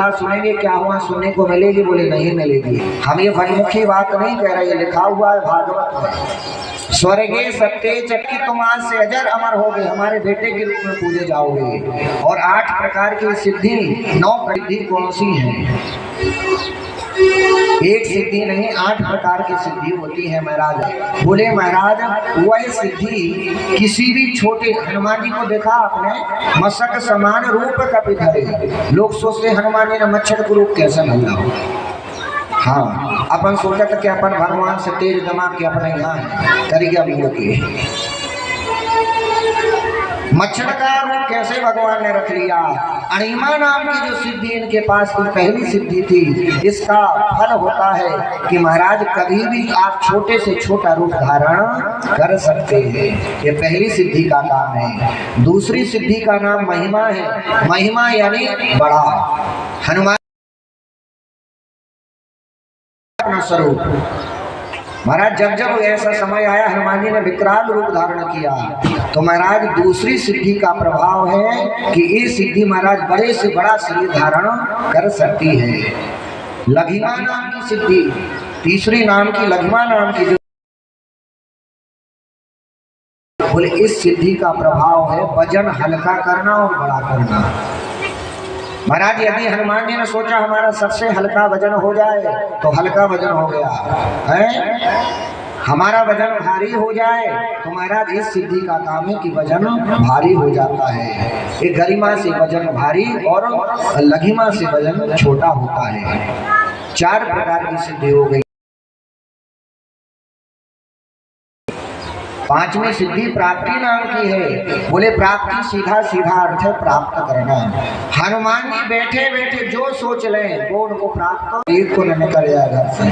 कथा सुनेंगे क्या हुआ सुनने को मिलेगी? बोले नहीं मिलेगी। हम ये भजमुखी बात नहीं कह रहे, लिखा हुआ है भागवत में, स्वर्गे सत्य चक्की तुम आज से अजर अमर हो गए, हमारे बेटे के रूप में पूजे जाओगे। और 8 प्रकार की सिद्धि, 9 सिद्धि कौन सी है? एक सिद्धि नहीं 8 प्रकार की सिद्धि होती है महाराज। बोले महाराज वह सिद्धि किसी भी छोटे, हनुमान जी को देखा आपने, मशक समान रूप कपि धरे। लोग सोचते हनुमान जी ने मच्छर को रूप कैसे मिला हो। हाँ, अपन सोचा था कि अपन भगवान से तेज दिमाग के अपने यहाँ करिया भी होती है। मच्छर का रूप कैसे भगवान ने रख लिया। अणिमा नाम की जो सिद्धि इनके पास की पहली सिद्धि थी, इसका फल होता है कि महाराज कभी भी आप छोटे से छोटा रूप धारण कर सकते हैं। ये पहली सिद्धि का काम है। दूसरी सिद्धि का नाम महिमा है। महिमा यानी बड़ा। हनुमान स्वरूप महाराज जब जब ऐसा समय आया हनुमान जी ने विकराल रूप धारण किया, तो महाराज दूसरी सिद्धि का प्रभाव है कि ये सिद्धि महाराज बड़े से बड़ा शरीर धारण कर सकती है। लघिमा नाम की सिद्धि, तीसरी नाम की लघिमा नाम की जो, बोले इस सिद्धि का प्रभाव है वजन हल्का करना और बड़ा करना। महाराज यदि हनुमान जी ने सोचा हमारा सबसे हल्का वजन हो जाए, तो हल्का वजन हो गया है, हमारा वजन भारी हो जाए तो महाराज इस सिद्धि का काम है कि वजन भारी हो जाता है। एक गरिमा से वजन भारी और लघिमा से वजन छोटा होता है। 4 प्रकार की सिद्धि हो गई। 5वीं सिद्धि प्राप्ति नाम की है। बोले प्राप्ति सीधा सीधा अर्थ है प्राप्त करना। हनुमान जी बैठे बैठे जो सोच लें वो उनको प्राप्त, एक को न निकल जाए घर से।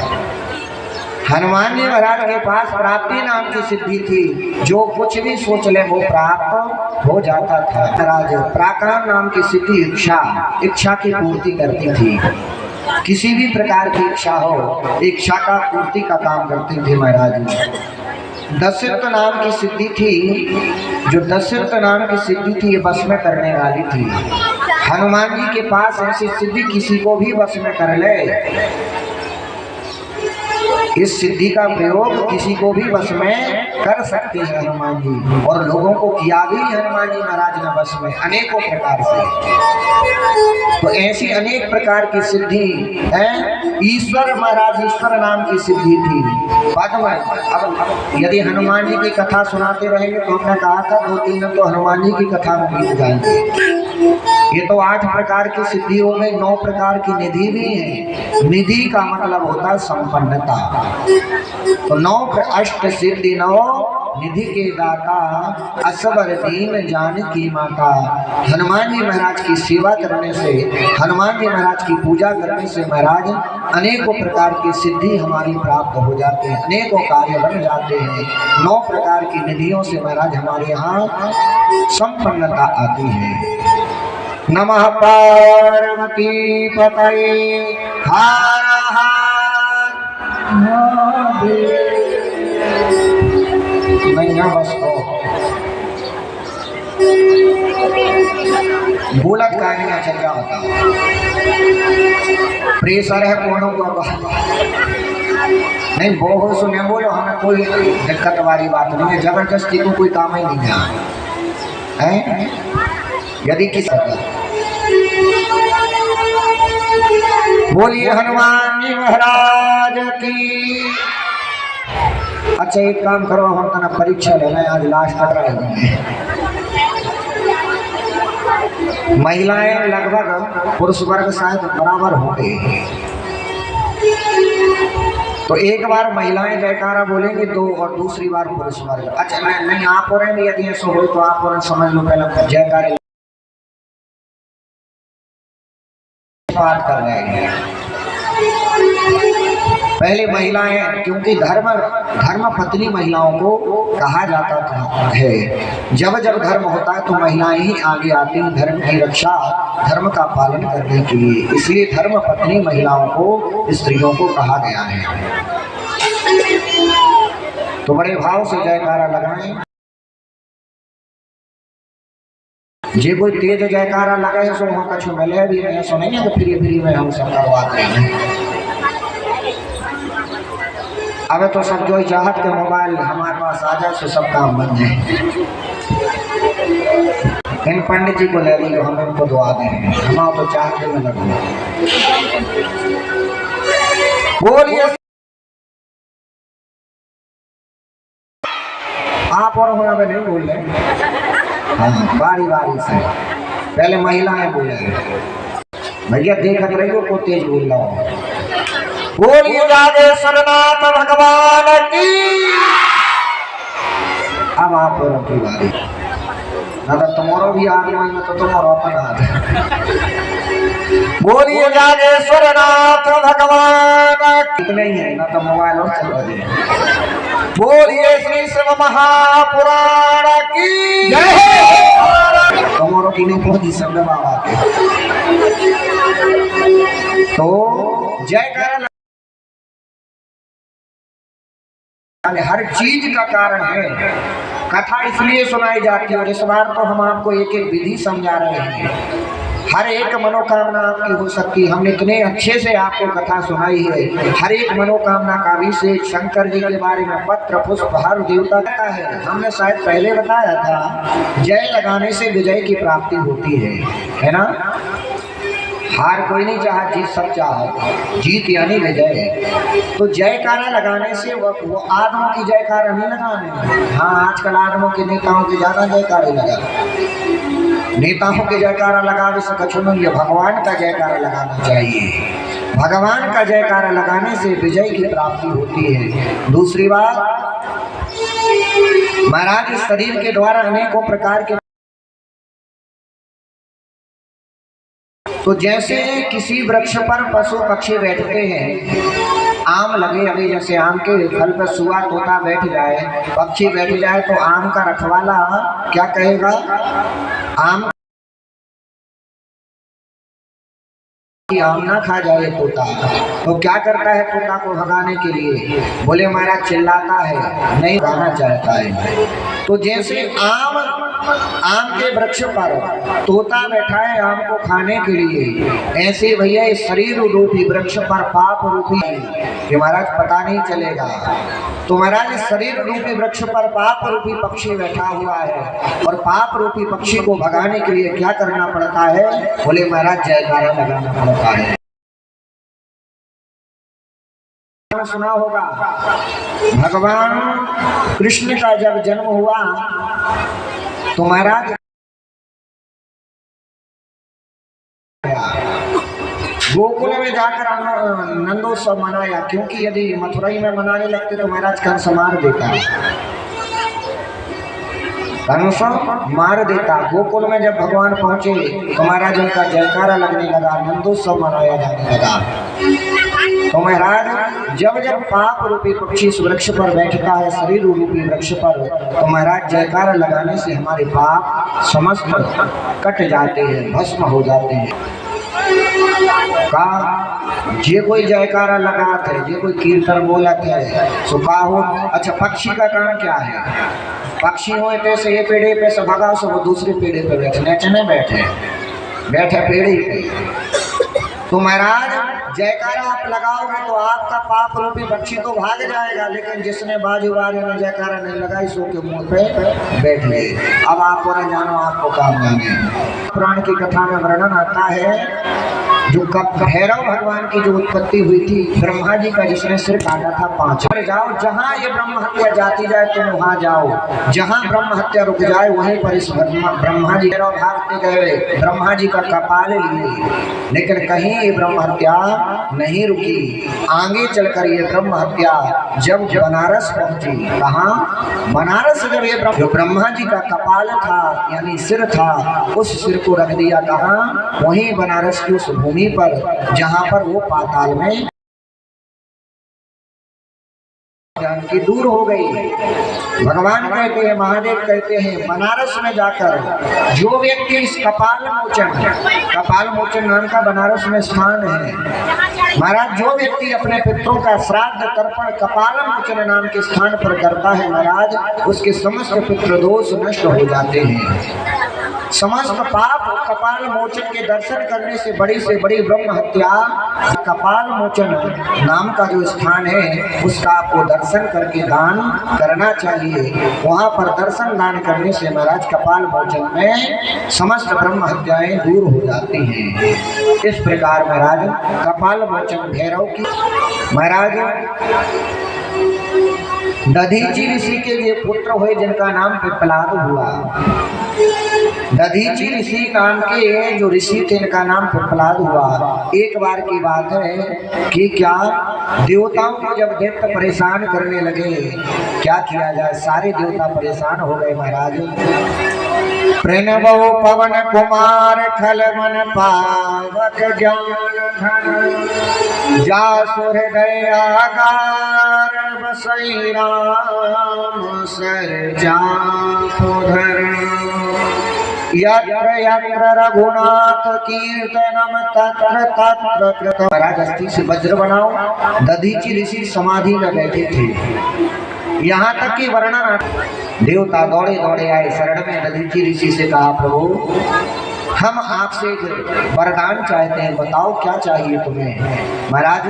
हनुमान जी महाराज के पास प्राप्ति नाम की सिद्धि थी, जो कुछ भी सोच ले वो प्राप्त हो जाता था। महाराज प्राकार नाम की सिद्धि इच्छा की पूर्ति करती थी। किसी भी प्रकार की इच्छा हो, इच्छा का पूर्ति का काम करते थे महाराज। दशरथ नाम की सिद्धि थी, जो दशरथ नाम की सिद्धि थी ये बस में करने वाली थी। हनुमान जी के पास ऐसी सिद्धि किसी को भी बस में कर ले, इस सिद्धि का प्रयोग किसी को भी बस में कर सकते हैं हनुमान जी, और लोगों को किया भी हनुमान जी महाराज ने बस में अनेकों प्रकार से। तो ऐसी अनेक प्रकार की सिद्धि है। ईश्वर महाराज ईश्वर नाम की सिद्धि थी। पद्म, अब यदि हनुमान जी की कथा सुनाते रहेंगे तो हमने कहा था 2-3 तो हनुमान जी की कथा में बीत जाएंगे। ये तो 8 प्रकार की सिद्धि हो गई। 9 प्रकार की निधि भी है। निधि का मतलब होता है संपन्नता। तो 9 अष्ट सिद्धि 9 निधि के दाता, असबर दीन जानकी माता। हनुमान जी महाराज की सेवा करने से, हनुमान जी महाराज की पूजा करने से महाराज अनेकों प्रकार की सिद्धि हमारी प्राप्त हो जाती है, अनेकों कार्य बन जाते हैं। 9 प्रकार की निधियों से महाराज हमारे यहाँ संपन्नता आती है। नमः पार्वती पतये हर हर महादेव। बस बोलत का नहीं चल रहा होता, प्रेशर है कोनों को नहीं, बहुत सुने बोलो, हमें कोई दिक्कत वाली बात नहीं है। जबरदस्ती को कोई काम ही नहीं है। यदि किसी बोलिए हनुमान जी महाराज की। अच्छा एक काम करो, हम तना परीक्षा लेना आज लास्ट कर रहे हैं। महिलाएं लगभग पुरुष वर्ग शायद बराबर होंगे, तो एक बार महिलाएं जयकारा बोलेंगे 2 और दूसरी बार पुरुष वर्ग। अच्छा नहीं आप हो रहे हैं, यदि ऐसा हो तो आप और समझ लो, पहले जयकारे बात कर रहे हैं। पहले महिलाएं, क्योंकि धर्म पत्नी महिलाओं को कहा जाता था है। जब जब धर्म होता है तो महिलाएं ही आगे आती हैं धर्म की रक्षा, धर्म का पालन करने के लिए। इसलिए धर्म पत्नी महिलाओं को, स्त्रियों को कहा गया है। तो बड़े भाव से जयकारा लगाएं। जे कोई तेज जयकारा लगे सो वहाँ कछु मिले भी नहीं, सो नहीं है कि फ्री फ्री में हम सब करवाते हैं। अब तो सब जो चाहत के मोबाइल हमारे पास आ जाए सो सब काम बन जाए। इन पंडित जी को ले लो, हम इनको दुआ दें, हम तो चाहते में लगो। बोलिए आप और होना में नहीं बोल रहे। हाँ, बारी बारी से पहले महिलाएं बोले, भैया देखत रहियो को तेज बोल रहा हूँ। बोलिए जागेश्वरनाथ भगवान की। अब आप और की बारी, अगर तुम्हारो भी आदमी में तो तुम्हारा अपन आ जाए। बोलिए जागेश्वरनाथ भगवान कितने ही है ना, तो मोबाइल और चल रहे हैं। बोलिए श्री शिव महापुराण की जय। तुम्हारो की नहीं पहुंची सब बाबा के तो जयकारा हर चीज का कारण है। कथा इसलिए सुनाई जाती है, और इस बार तो हम आपको एक एक विधि समझा रहे हैं। हर एक मनोकामना आपकी हो सकती है। हमने इतने अच्छे से आपको कथा सुनाई है। हर एक मनोकामना का अभिषेक शंकर जी के बारे में पत्र पुष्प हर देवता का है। हमने शायद पहले बताया था, जय लगाने से विजय की प्राप्ति होती है ना। हार कोई नहीं चाहा, जीत सब चाहा, जीत यानी विजय। तो जयकारा लगाने से वो आदमों की जयकारा नहीं लगाने। हाँ, आजकल आदमों के नेताओं के ज्यादा जयकारे लगा, नेताओं के जयकारा लगाने से कछु नहीं है। भगवान का जयकारा लगाना चाहिए। भगवान का जयकारा लगाने से विजय की प्राप्ति होती है। दूसरी बात, महाराज इस शरीर के द्वारा अनेकों प्रकार के, तो जैसे किसी वृक्ष पर पशु पक्षी बैठते हैं, आम लगे, अभी जैसे आम के फल पर सुआ तोता बैठ जाए, पक्षी बैठ जाए, तो आम का रखवाला क्या कहेगा? आम ना खा जाए तोता, तो क्या करता है तोता को भगाने के लिए? बोले महाराज चिल्लाता है, नहीं भगाना चाहता है। तो जैसे आम के वृक्ष पर तोता बैठा है आम को खाने के लिए, ऐसे भैया इस शरीर रूपी वृक्ष पर पाप रूपी कि महाराज पता नहीं चलेगा। तो महाराज इस शरीर रूपी वृक्ष पर पाप रूपी पक्षी बैठा हुआ है, और पाप रूपी पक्षी को भगाने के लिए क्या करना पड़ता है? बोले महाराज जयकारा लगाना पड़ता है। सुना होगा, भगवान कृष्ण का जब जन्म हुआ तो महाराज गोकुल में जाकर नंदोत्सव मनाया, क्योंकि यदि मथुराई में मनाने लगते तो महाराज कंस मार देता, कंस मार देता। गोकुल में जब भगवान पहुंचे तो महाराज उनका जयकारा लगने लगा, नंदोत्सव मनाया जाने लगा। तो महाराज जब जब पाप रूपी पक्षी इस वृक्ष पर बैठता है, शरीर रूपी वृक्ष पर, तो महाराज जयकारा लगाने से हमारे पाप समस्त कट जाते हैं, भस्म हो जाते हैं। का जे कोई जयकारा लगाते है, जे कोई कीर्तन बोलत है, सो का हो। अच्छा, पक्षी का काम क्या है? पक्षी हो से ये पेड़े पे से भगा, सो वो दूसरे पेड़े पे बैठे, नचने बैठे पेड़े पे। तो महाराज जयकारा आप लगाओगे तो आपका पाप रूपी पक्षी तो भाग जाएगा, लेकिन जिसने बाजू बाजू में जयकारा नहीं लगाई सो के मुंह पे बैठ गए। अब आप और जानो, आपको काम जाने। पुराण की कथा में वर्णन आता है, जो भैरव भगवान की जो उत्पत्ति हुई थी, ब्रह्मा जी का जिसने सिर काटा था 5। जाओ जहाँ ये ब्रह्म हत्या जाती जाए तुम वहाँ जाओ, जहाँ ब्रह्म हत्या रुक जाए वहीं पर इस ब्रह्मा जी भागते गए, ब्रह्मा जी का कपाल लिए, लेकिन कहीं ये ब्रह्म हत्या नहीं रुकी। आगे चलकर ये ब्रह्म हत्या जब बनारस पहुंची, कहाँ? बनारस। जब ये ब्रह्मा जी का कपाल था यानी सिर था, उस सिर को रख दिया कहाँ? वहीं बनारस की उस भूमि पर जहां पर वो पाताल में जानकी दूर हो गई। भगवान कहते हैं, महादेव कहते हैं, बनारस में जाकर जो व्यक्ति इस कपाल मोचन नाम का बनारस में स्थान है महाराज, जो व्यक्ति अपने पितरों का श्राद्ध तर्पण कपाल मोचन नाम के स्थान पर करता है महाराज, उसके समस्त पितृदोष नष्ट हो जाते हैं। समस्त पाप कपाल मोचन के दर्शन करने से बड़ी ब्रह्म हत्या कपाल मोचन नाम का जो स्थान है उसका आपको दर्शन करके दान करना चाहिए। वहां पर दर्शन दान करने से महाराज कपाल मोचन में समस्त ब्रह्म हत्याएं दूर हो जाती हैं। इस प्रकार महाराज कपाल मोचन भैरव की महाराज दधीची ऋषि के ये पुत्र हुए जिनका नाम पिप्पलाद हुआ। दधीची ऋषि नाम के जो ऋषि थे इनका नाम पिप्पलाद हुआ। एक बार की बात है कि क्या देवताओं को जब दैत्य परेशान करने लगे, क्या किया जाए, सारे देवता परेशान हो गए महाराज। प्रणवो पवन कुमार खल मन पावक ज्ञान धन जासुर दयागार बसई राम सरजा धर यत्र यत्र रघुनाथ कीर्तनम तत्र तत्र कृत। महाराज अस्थि से वज्र बनाओ। दधीची ऋषि समाधि में बैठे थे। यहाँ तक कि वर्णन देवता दौड़े दौड़े आए शरण में। दधीची ऋषि से कहा प्रभु हम आपसे वरदान चाहते हैं, बताओ क्या चाहिए तुम्हें। महाराज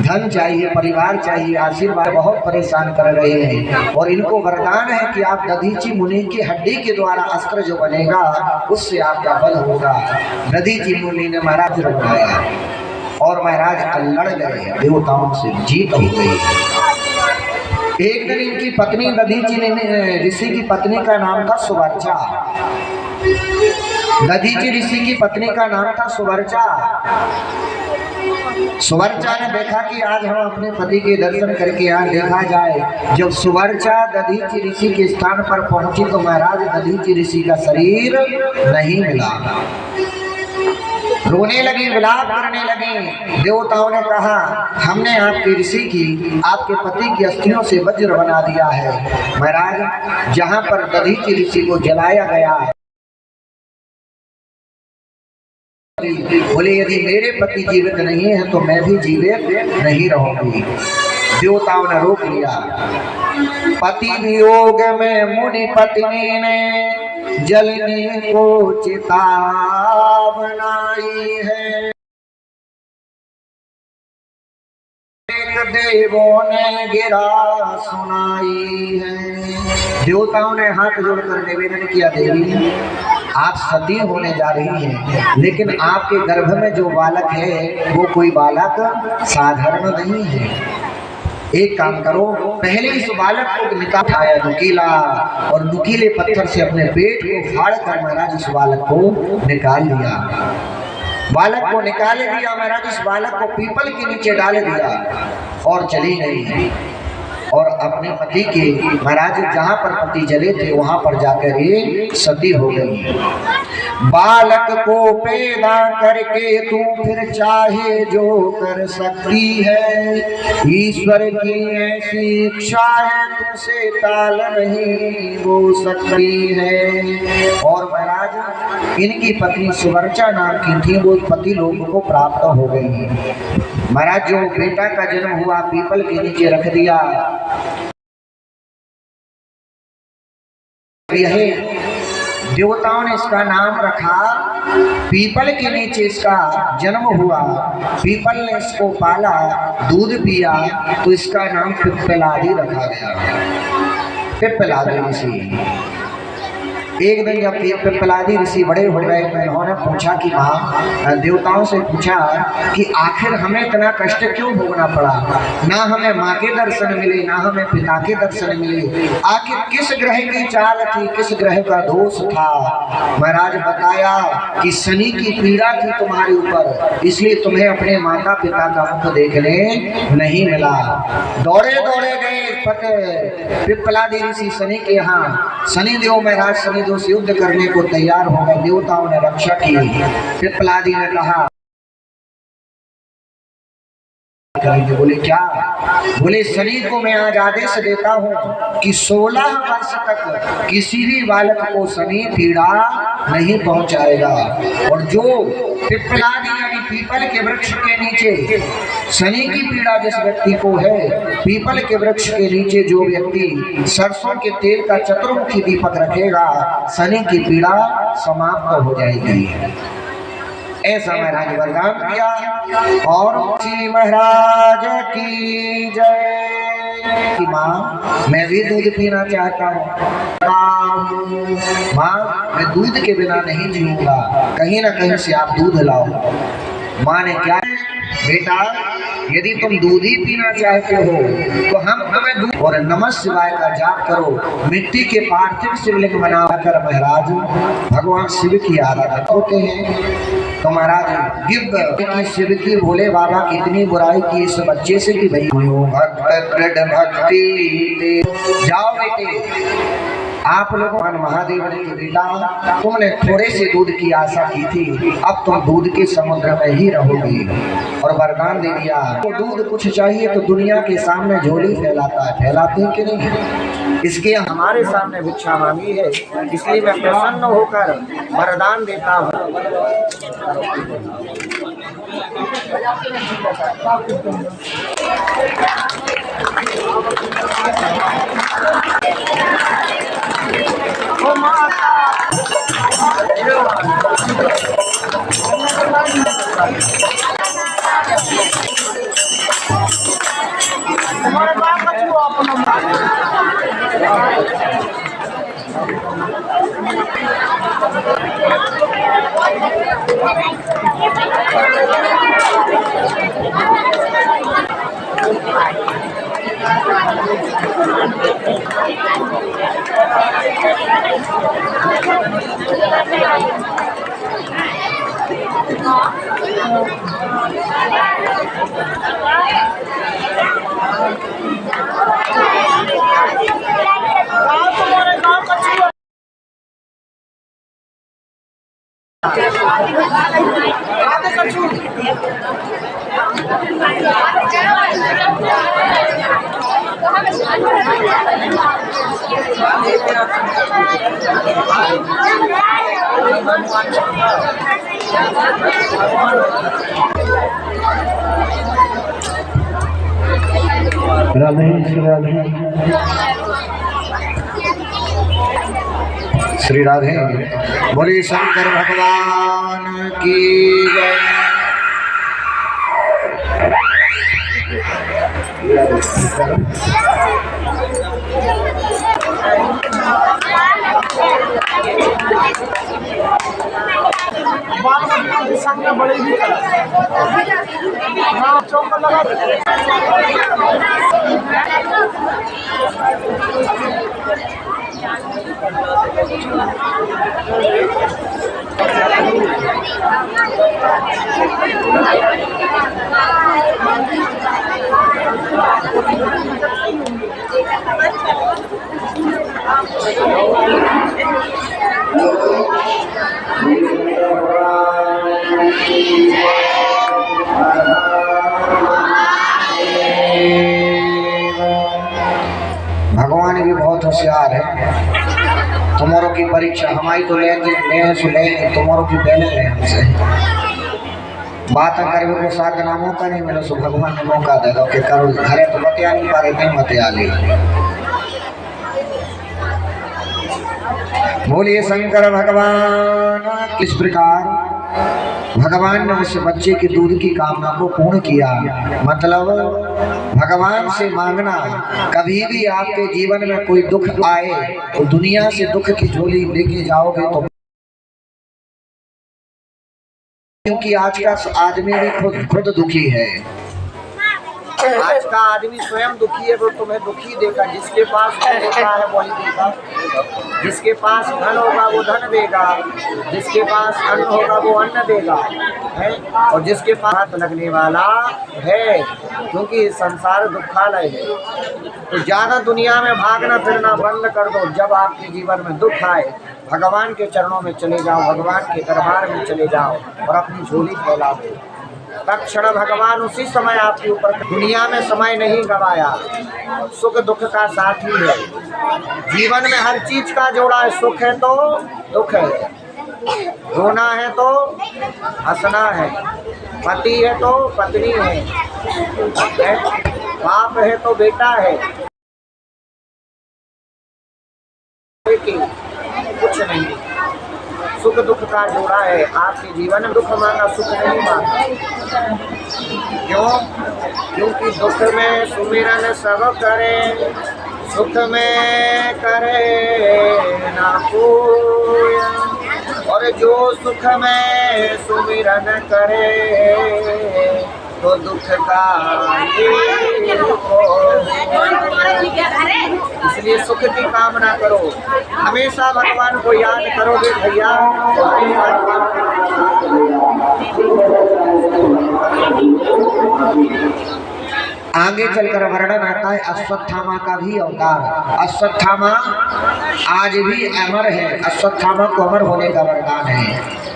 धन चाहिए, परिवार चाहिए, आशीर्वाद, बहुत परेशान कर रहे हैं और इनको वरदान है कि आप दधीची मुनि की हड्डी के द्वारा अस्त्र जो बनेगा उससे आपका बल होगा। दधीची मुनि ने महाराज बनाया और महाराज लड़ गए, देवताओं से जीत हो गई। एक दिन इनकी पत्नी दधीची ने ऋषि की पत्नी का नाम था सुवर्चा। दधीची ऋषि की पत्नी का नाम था सुवर्चा। सुवर्चा ने देखा कि आज हम अपने पति के दर्शन करके यहाँ देखा जाए। जब सुवर्चा दधीची ऋषि के स्थान पर पहुंची तो महाराज दधीची ऋषि का शरीर नहीं मिला। रोने लगी, विलाप करने लगी। देवताओं ने कहा हमने आपके ऋषि की, आपके पति की अस्थियों से वज्र बना दिया है। महाराज जहाँ पर दधीची ऋषि को जलाया गया है, बोले यदि मेरे पति जीवित नहीं है तो मैं भी जीवित नहीं रहूंगी। देवताओं ने रोक लिया। पति वियोग में मुनि पत्नी ने जलने को चिता बनाई है। देवों ने गिरा सुनाई है। देवताओं ने हाथ जोड़कर निवेदन किया, देवी आप सती होने जा रही हैं, लेकिन आपके गर्भ में जो बालक है वो कोई बालक साधारण नहीं है। एक काम करो, पहले इस बालक को निकाला नुकीला और नुकीले पत्थर से अपने पेट को फाड़ कर महाराज इस बालक को निकाल लिया। बालक को निकाल दिया महाराज। इस बालक को पीपल के नीचे डाल दिया और चली गई और अपने पति के महाराज जहाँ पर पति जले थे वहां पर जाकर ये सती हो गई। बालक को पैदा करके तू फिर चाहे जो कर सकती है, ईश्वर की ऐसी इच्छा है तुझसे टाल नहीं हो सकती है। और महाराज इनकी पत्नी सुवर्चा नाम की थी, वो पति लोगों को प्राप्त हो गई। महाराज जो बेटा का जन्म हुआ पीपल के नीचे रख दिया। यह देवताओं ने इसका नाम रखा, पीपल के नीचे इसका जन्म हुआ। पीपल ने इसको पाला, दूध पिया तो इसका नाम पिप्पलादी रखा गया। पिप्पलादी ऋषि। एक दिन जब पिप्पलादी ऋषि बड़े हो गए तो इन्होंने पूछा कि माँ, देवताओं से पूछा कि आखिर हमें इतना कष्ट क्यों भोगना पड़ा, ना हमें माँ के दर्शन मिले ना हमें पिता के दर्शन मिले, आखिर किस ग्रह की चाल थी, किस ग्रह का दोष था। महाराज बताया कि शनि की पीड़ा थी तुम्हारे ऊपर, इसलिए तुम्हें अपने माता पिता का मुख देखने नहीं मिला। दौड़े दौड़े गए पिप्पलादी ऋषि शनि के यहाँ। शनिदेव महाराज शनिदेव से युद्ध करने को तैयार हो गए। देवताओं ने रक्षा की। पिप्पलादी ने कहा बोले क्या? बोले शनि को मैं आज आदेश देता हूँ कि 16 वर्ष तक किसी भी बालक को शनि पीड़ा नहीं पहुंचाएगा। और जो पिप्पलादी यानी पीपल के वृक्ष के नीचे शनि की पीड़ा जिस व्यक्ति को है, पीपल के वृक्ष के नीचे जो व्यक्ति सरसों के तेल का चतुर्मुखी दीपक रखेगा, शनि की पीड़ा समाप्त हो जाएगी। ऐसा महाराज वरदान दिया। और श्री महाराज की जय। कि माँ मैं भी दूध पीना चाहता हूँ, माँ मैं दूध के बिना नहीं जीऊंगा, कहीं ना कहीं से आप दूध लाओ। माँ ने क्या, बेटा यदि तुम दूध ही पीना चाहते हो तो हम तुम्हें दूध और नमः शिवाय का जाप करो। मिट्टी के पार्थिव शिवलिंग बनाकर महाराज भगवान शिव की आराधना होते हैं। तो महाराज गिव शिव की भोले बाबा कितनी बुराई की इस बच्चे से कि भाई भक्त दृढ़ भक्ति। जाओ बेटे, आप लोगों महादेव ने कि बेटा तुमने थोड़े से दूध की आशा की थी, अब तुम दूध के समुद्र में ही रहोगी। और वरदान दे दिया। तो दूध कुछ चाहिए तो दुनिया के सामने झोली फैलाता है, फैलाते हैं कि नहीं? इसके हमारे सामने भिक्षा मांगी है, इसलिए मैं प्रसन्न होकर वरदान देता हूँ। हमारे बाप बच्चों राधे श्री राधे। बोले शंकर भगवान की जय। बड़े चौक लगा भगवान भी बहुत होशियार है। तुम्हारों की परीक्षा हमारी तो लेंगे तुम्हारों की पहले ले हमसे बात करवे को साथ ना मौका नहीं मिलो सो भगवान ने मौका देगा कि करो घरे तो बतिया नहीं पा रहे नहीं मत आली। बोलिए शंकर भगवान। किस प्रकार भगवान ने उस बच्चे के दूध की कामना को पूर्ण किया। मतलब भगवान से मांगना, कभी भी आपके जीवन में कोई दुख आए तो दुनिया से दुख की झोली लेके जाओगे तो, क्योंकि आज का आदमी भी खुद दुखी है। आज का आदमी स्वयं दुखी है, वो तुम्हें दुखी देगा। जिसके पास धन होता है वही देगा, जिसके पास धन होगा वो धन देगा, जिसके पास अन्न होगा वो अन्न देगा है, और जिसके पास हाथ लगने वाला है, क्योंकि संसार दुखालय है। तो ज़्यादा दुनिया में भागना फिरना बंद कर दो। जब आपके जीवन में दुख आए भगवान के चरणों में चले जाओ, भगवान के दरबार में चले जाओ और अपनी झोली फैला दो। तत्क्षण भगवान उसी समय आपके ऊपर। दुनिया में समय नहीं गवाया, सुख दुख का साथी है। जीवन में हर चीज का जोड़ा है, सुख है तो दुख है, रोना है तो हंसना है, पति है तो पत्नी है, बाप है तो बेटा है, कुछ नहीं। सुख दुख का जोड़ा है, आपके जीवन में दुख मांगा, सुख नहीं मांगा। क्यों? क्योंकि दुख में सुमिरन सब करे, सुख में करे ना कोई, और जो सुख में सुमिरन करे तो दुख का इसलिए सुख की कामना करो, हमेशा भगवान को याद करोगे भैया तो आगे चलकर वर्णन आता है अश्वत्थामा का भी अवतार। अश्वत्थामा आज भी अमर है, अश्वत्थामा को अमर होने का वरदान है।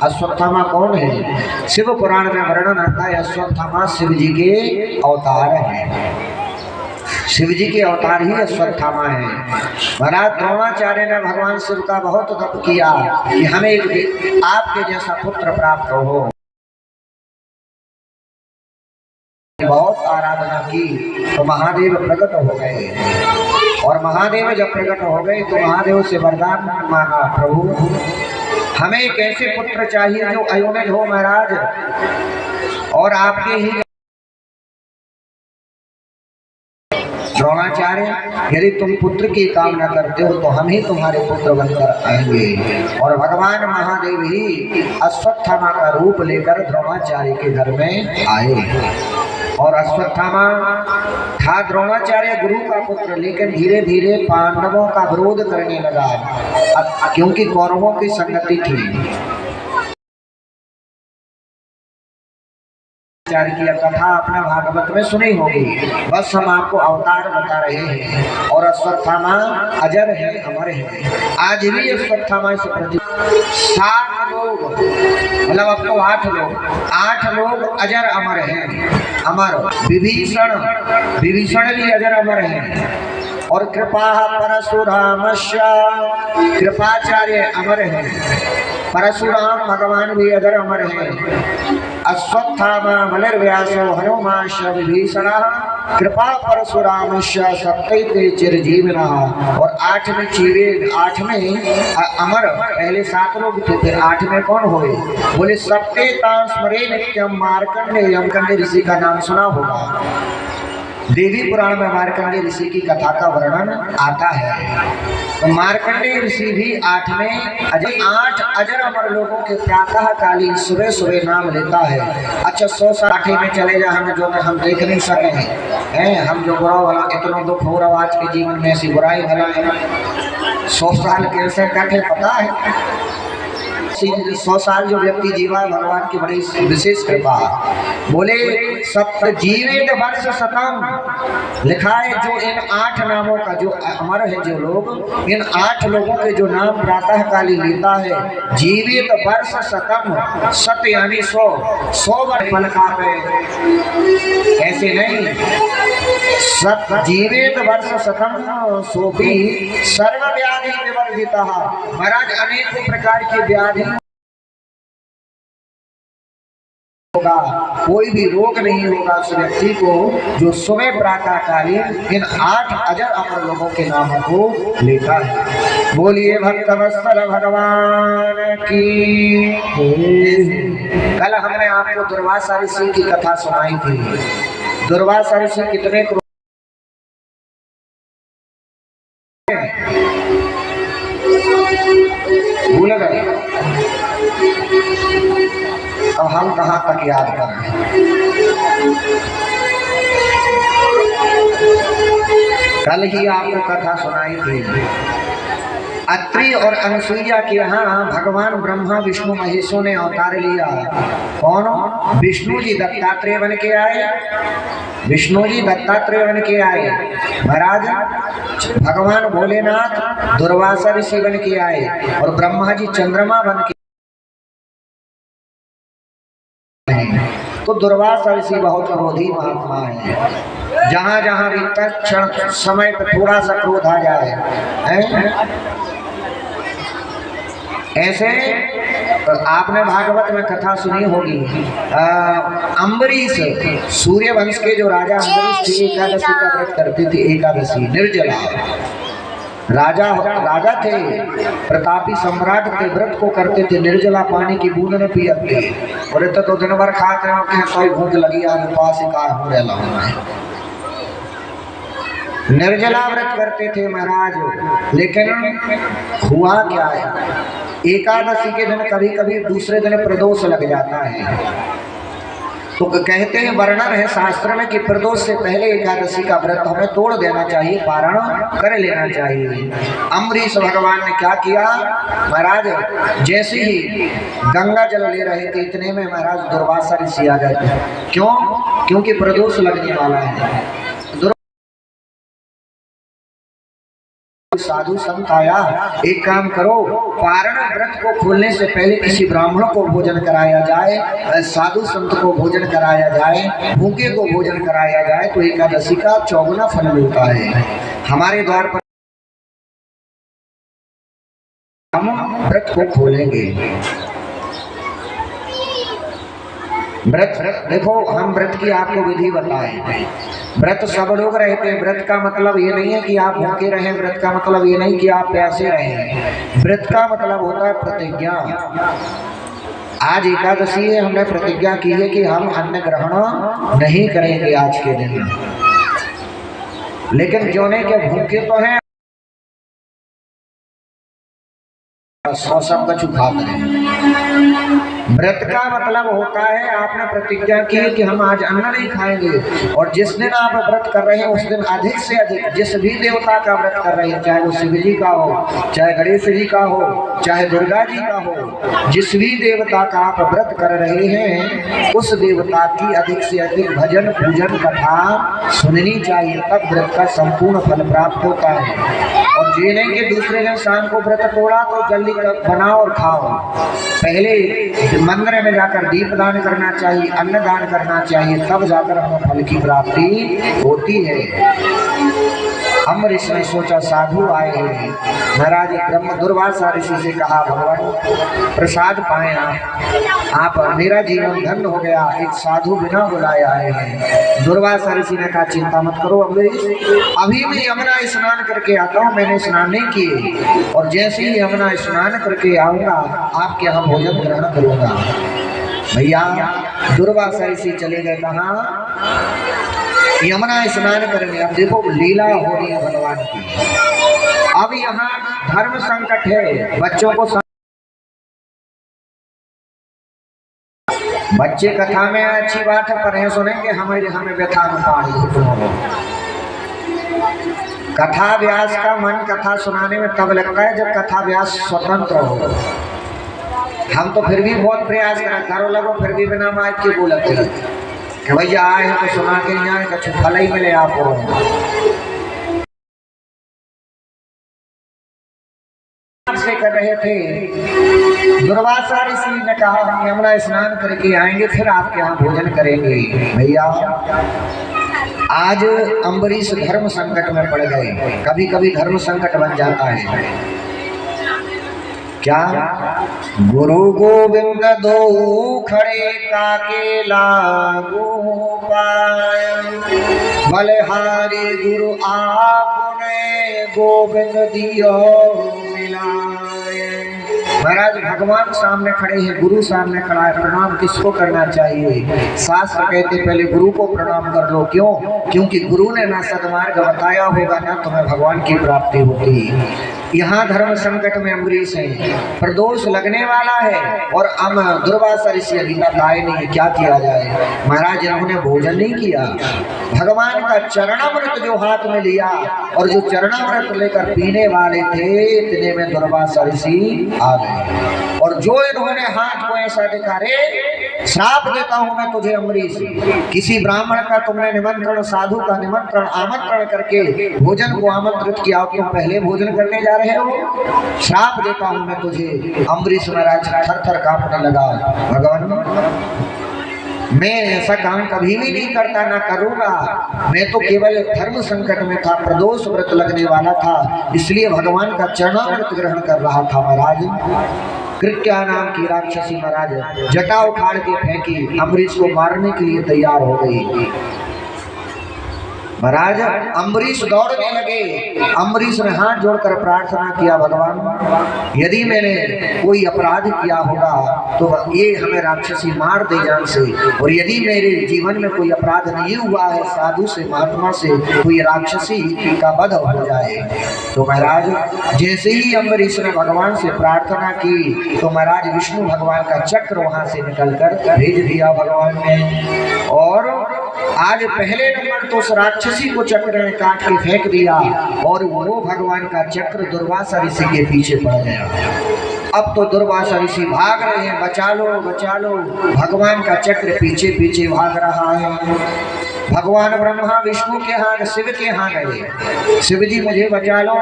अश्वत्थामा कौन है? शिव पुराण में वर्णन आता है अश्वत्थामा शिव जी के अवतार है, शिव जी के अवतार ही अश्वत्थामा है। महाराज द्रोणाचार्य ने भगवान शिव का बहुत तप किया कि हमें एक आपके जैसा पुत्र प्राप्त हो, बहुत आराधना की तो महादेव प्रकट हो गए, और महादेव जब प्रकट हो गए तो महादेव से वरदान मांगा, प्रभु हमें एक ऐसे पुत्र चाहिए जो अयोनिज हो महाराज, और आपके ही द्रोणाचार्य यदि तुम पुत्र की कामना करते हो तो हम ही तुम्हारे पुत्र बनकर आएंगे। और भगवान महादेव ही अश्वत्थामा का रूप लेकर द्रोणाचार्य के घर में आए, और अश्वत्थामा था द्रोणाचार्य गुरु का पुत्र, लेकिन धीरे धीरे पांडवों का विरोध करने लगा, क्योंकि कौरवों की संगति थी। की कथा अपने भागवत में सुनी होगी, बस हम आपको अवतार बता रहे हैं। और अश्वत्थामा अजर है, अमर है। आज भी अश्वत्थामा से प्रति 7 लोग, मतलब अब तो 8 लोग अजर अमर हैं। अमर विभीषण भी अजर अमर है, और कृपा परशुरामस्य, कृपाचार्य अमर है, परशुराम भगवान भी अजर अमर है। अश्वत्थामा मलर्व्यासो हनुमांश विभीषणः कृपा परशुरामस्य सप्तैते चिरजीविनः। और 8 में अमर, पहले 7 लोग थे, फिर 8 में कौन हुए? बोले सप्तेता स्मरे नित्यम मार्कंडेय। मार्कंडेय ऋषि का नाम सुना होगा, देवी पुराण में मार्कंडेय ऋषि की कथा का वर्णन आता है। तो मार्कंडेय ऋषि भी 8 में 8 अजर अमर लोगों के प्रातः कालीन सुबह सुबह नाम लेता है। अच्छा 100 साल 8 में चले जा, हम जो हम देख नहीं सके हैं, हम जो बुरा वाला इतना दुख हो रहा आज के जीवन में, ऐसी बुराई भला है। 100 साल कैसे कटे पता है? 100 साल जो व्यक्ति जीवा है, भगवान की बड़ी विशेष कृपा। बोले सप्त जीवित वर्ष शतम, लिखा है जो इन 8 नामों का जो अमर है, जो लोग इन 8 लोगों के जो नाम प्रातः काली लेता है, जीवित वर्ष शतम, सत यानी 100 वर्ष फल खाते, ऐसे नहीं, सत जीवित वर्ष शतम सोपी सर्व व्याधि विवर्जिता। महाराज अनेक प्रकार की व्याधि होगा, कोई भी रोग नहीं होगा उस व्यक्ति को जो सुबह प्रातःकालीन इन 8 अजर अमर लोगों के नामों को लेता है। बोलिए भक्तवत्सल भगवान की। कल हमने आपको दुर्वासा ऋषि की कथा सुनाई थी। दुर्वासा ऋषि कितने भूल गए? अब हम कहाँ तक याद कर रहे हैं? कल ही आपको कथा सुनाई थी, अत्रि और अनसुईया के यहाँ भगवान ब्रह्मा विष्णु महेशों ने अवतार लिया। कौन? विष्णु जी दत्तात्रेय बन के आए, विष्णु जी दत्तात्रेय बन के आए। महाराज भगवान भोलेनाथ दुर्वासा ऋषि बन के आए, और ब्रह्मा जी चंद्रमा बन के। तो दुर्वासा ऋषि बहुत क्रोधी महात्मा है, जहाँ जहाँ भी तत्क्षण समय पर थोड़ा सा क्रोध आ जाए, ऐसे तो आपने भागवत में कथा सुनी होगी, अम्बरीश सूर्य वंश के जो राजा अम्बरीश थे, एकादशी का व्रत करते थे। एकादशी निर्जला राजा थे, प्रतापी सम्राट थे, व्रत को करते थे, निर्जला पानी की बूंद न पियते। और तो दिन भर खाते हैं, कोई भूख लगी आज उपास हो रहा है। निर्जला व्रत करते थे महाराज। लेकिन हुआ क्या है, एकादशी के दिन कभी कभी दूसरे दिन प्रदोष लग जाता है। तो कहते हैं, वर्णन है शास्त्र में कि प्रदोष से पहले एकादशी का व्रत हमें तोड़ देना चाहिए, पारण कर लेना चाहिए। अम्बरीश भगवान ने क्या किया महाराज, जैसे ही गंगा जल ले रहे थे इतने में महाराज दुर्वासा ऋषि आ गए थे। क्यों? क्योंकि प्रदोष लगने वाला है। साधु संत आया, एक काम करो, पारण व्रत को खोलने से पहले किसी ब्राह्मण को भोजन कराया जाए, साधु संत को भोजन कराया जाए, भूखे को भोजन कराया जाए, तो एकादशी का चौगुना फल मिलता है। हमारे द्वार पर हम व्रत को खोलेंगे। व्रत देखो, हम व्रत की आपको विधि बताएं। व्रत सब लोग रहते हैं। व्रत का मतलब ये नहीं है कि आप भूखे रहें, व्रत का मतलब ये नहीं कि आप प्यासे रहें। व्रत का मतलब होता है प्रतिज्ञा। आज एकादशी है, हमने प्रतिज्ञा की है कि हम अन्न ग्रहण नहीं करेंगे आज के दिन। लेकिन जो नहीं के भूखे तो हैं, का चुखा करें। व्रत का मतलब होता है आपने प्रतिज्ञा की कि हम आज अन्न नहीं खाएंगे। और जिस दिन आप व्रत कर रहे हैं उस दिन अधिक से अधिक जिस भी देवता का व्रत कर रहे हैं, चाहे वो शिव जी का हो, चाहे गणेश जी का हो, चाहे दुर्गा जी का हो, जिस भी देवता का आप व्रत कर रहे हैं उस देवता की अधिक से अधिक भजन पूजन कथा सुननी चाहिए, तब व्रत का संपूर्ण फल प्राप्त होता है। और ये नहीं कि दूसरे दिन शाम को व्रत तोड़ा तो जल्दी बनाओ और खाओ। पहले मंदिर में जाकर दीप दान करना चाहिए, अन्न दान करना चाहिए, तब जाकर हमें फल की प्राप्ति होती है। अम्बरीश ने सोचा साधु आए हैं, महाराज ब्रह्म दुर्वासा ऋषि से कहा, भगवान प्रसाद पाए आप, मेरा जीवन धन्य हो गया, एक साधु बिना बुलाए आए हैं। दुर्वासा ऋषि ने कहा, चिंता मत करो अम्बरीश, अभी मैं यमुना स्नान करके आता हूँ, मैंने स्नान नहीं किए, और जैसे ही यमुना स्नान करके आऊंगा आपके यहाँ भोजन ग्रहण करूंगा। भैया दुर्वासा ऋषि चले गए कहाँ? यमुना स्नान करने। अब देखो लीला हो रही है भगवान की। अब यहाँ धर्म संकट है, बच्चों को बच्चे कथा में अच्छी बात है, पर सुनेंगे हमें व्यथा में पानी। कथा व्यास का मन कथा सुनाने में तब लगता है जब कथा व्यास स्वतंत्र हो। हम तो फिर भी बहुत प्रयास करें, करो लगो फिर भी बिना माइक के बोलते कि भैया आए हैं तो सुना के यहाँ कुछ फल ही मिले आपको। से कर रहे थे, दुर्वासा ऋषि ने कहा हम यमुना स्नान करके आएंगे फिर आपके यहाँ भोजन करेंगे। भैया आज अम्बरीश धर्म संकट में पड़ गए। कभी कभी धर्म संकट बन जाता है। क्या? गुरु गोविंद दो खड़े काके लागू पाय, बलिहारी गुरु आपने गोविंद दियो मिलाए। महाराज भगवान सामने खड़े हैं, गुरु सामने खड़ा है, प्रणाम किसको करना चाहिए? शास्त्र कहते पहले गुरु को प्रणाम कर लो। क्यों? क्योंकि गुरु ने ना सदमार्ग बताया होगा ना तुम्हें भगवान की प्राप्ति होती। यहाँ धर्म संकट में अम्बरीश है, प्रदोष लगने वाला है और हम दुर्वासा ऋषि अभी तक आए नहीं, क्या किया जाए? महाराज इन्होंने भोजन नहीं किया, भगवान का चरणामृत जो हाथ में लिया और जो चरणामृत लेकर पीने वाले थे इतने में दुर्वासा ऋषि आ गए। और जो इन्होंने हाथ को ऐसा दिखा, रे श्राप देता हूं मैं तुझे अम्बरीश, किसी ब्राह्मण का तुमने निमंत्रण, साधु का निमंत्रण आमंत्रण करके भोजन को आमंत्रित किया, तुम पहले भोजन करने जा रहे हो, श्राप देता हूं मैं तुझे। अम्बरीश महाराज थर थर कांपने लगा, भगवान मैं ऐसा काम कभी भी नहीं करता, ना करूंगा, मैं तो केवल धर्म संकट में था, प्रदोष व्रत लगने वाला था, इसलिए भगवान का चरणामृत ग्रहण कर रहा था। महाराज कृत्या नाम की राक्षसी महाराज जटा उखाड़ के फेंकी, अम्बरीश को मारने के लिए तैयार हो गई। महाराज अम्बरीश दौड़ने लगे। अम्बरीश ने हाथ जोड़कर प्रार्थना किया, भगवान यदि मैंने कोई अपराध किया होगा तो ये हमें राक्षसी मार दे जान से, और यदि मेरे जीवन में कोई अपराध नहीं हुआ है साधु से महात्मा से तो ये राक्षसी का वध हो जाए। तो महाराज जैसे ही अम्बरीश ने भगवान से प्रार्थना की तो महाराज विष्णु भगवान का चक्र वहां से निकलकर भेज दिया भगवान ने, और आज पहले नंबर तो उस राक्षसी को चक्र ने काट के फेंक दिया, और वो भगवान का चक्र दुर्वासा ऋषि के पीछे पड़ गया। अब तो दुर्वासा ऋषि भाग रहे हैं, बचा लो बचा लो, भगवान का चक्र पीछे पीछे भाग रहा है। भगवान ब्रह्मा विष्णु के यहाँ शिव के यहाँ गए, शिव जी मुझे बचा लो।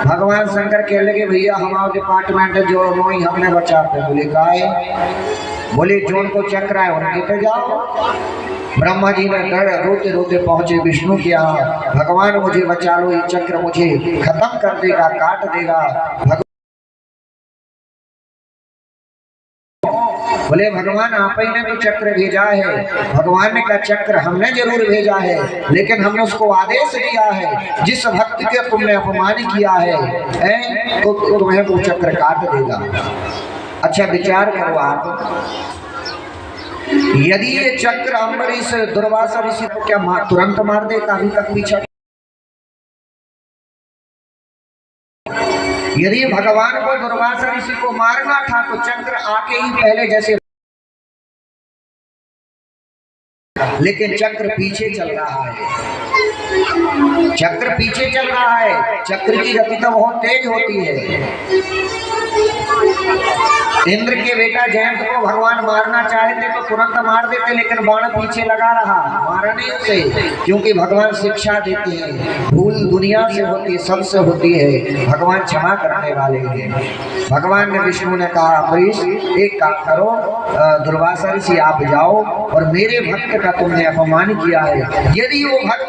भगवान शंकर कहने लगे भैया हमारा डिपार्टमेंट जो नोई हमने बचाते, बोले काहे, बोले जो उनको चक्र है उनके पे जाओ। ब्रह्मा जी ने डर रोते रोते पहुंचे विष्णु के यहाँ, भगवान मुझे बचा लो, ये चक्र मुझे खत्म कर देगा, काट देगा। बोले भगवान आप ही ने तो चक्र भेजा है। भगवान ने कहा चक्र हमने जरूर भेजा है, लेकिन हमने उसको आदेश दिया है जिस भक्त के तुमने अपमान किया है तो तुम्हें वो चक्र काट देगा। अच्छा विचार करो आप, यदि ये चक्र अम्बरीश दुर्वासा ऋषि को क्या तुरंत मार देता अभी तक पीछा? यदि भगवान को दुर्वासा ऋषि को मारना था तो चक्र आके ही पहले जैसे, लेकिन चक्र पीछे चल रहा है, चक्र पीछे चल रहा है। चक्र की गति तो बहुत तेज होती है। इंद्र के बेटा जयंत को भगवान मारना चाहते तो तुरंत मार देते, लेकिन बाण पीछे लगा रहा, मारा नहीं उसे, क्योंकि भगवान शिक्षा देते हैं। भूल दुनिया से होती है, सबसे होती है, भगवान क्षमा करने वाले हैं। भगवान ने विष्णु ने कहा अम्बरीश एक काम करो, दुर्वासा ऋषि आप जाओ और मेरे भक्त का तुमने अपमान किया है, यदि वो भक्त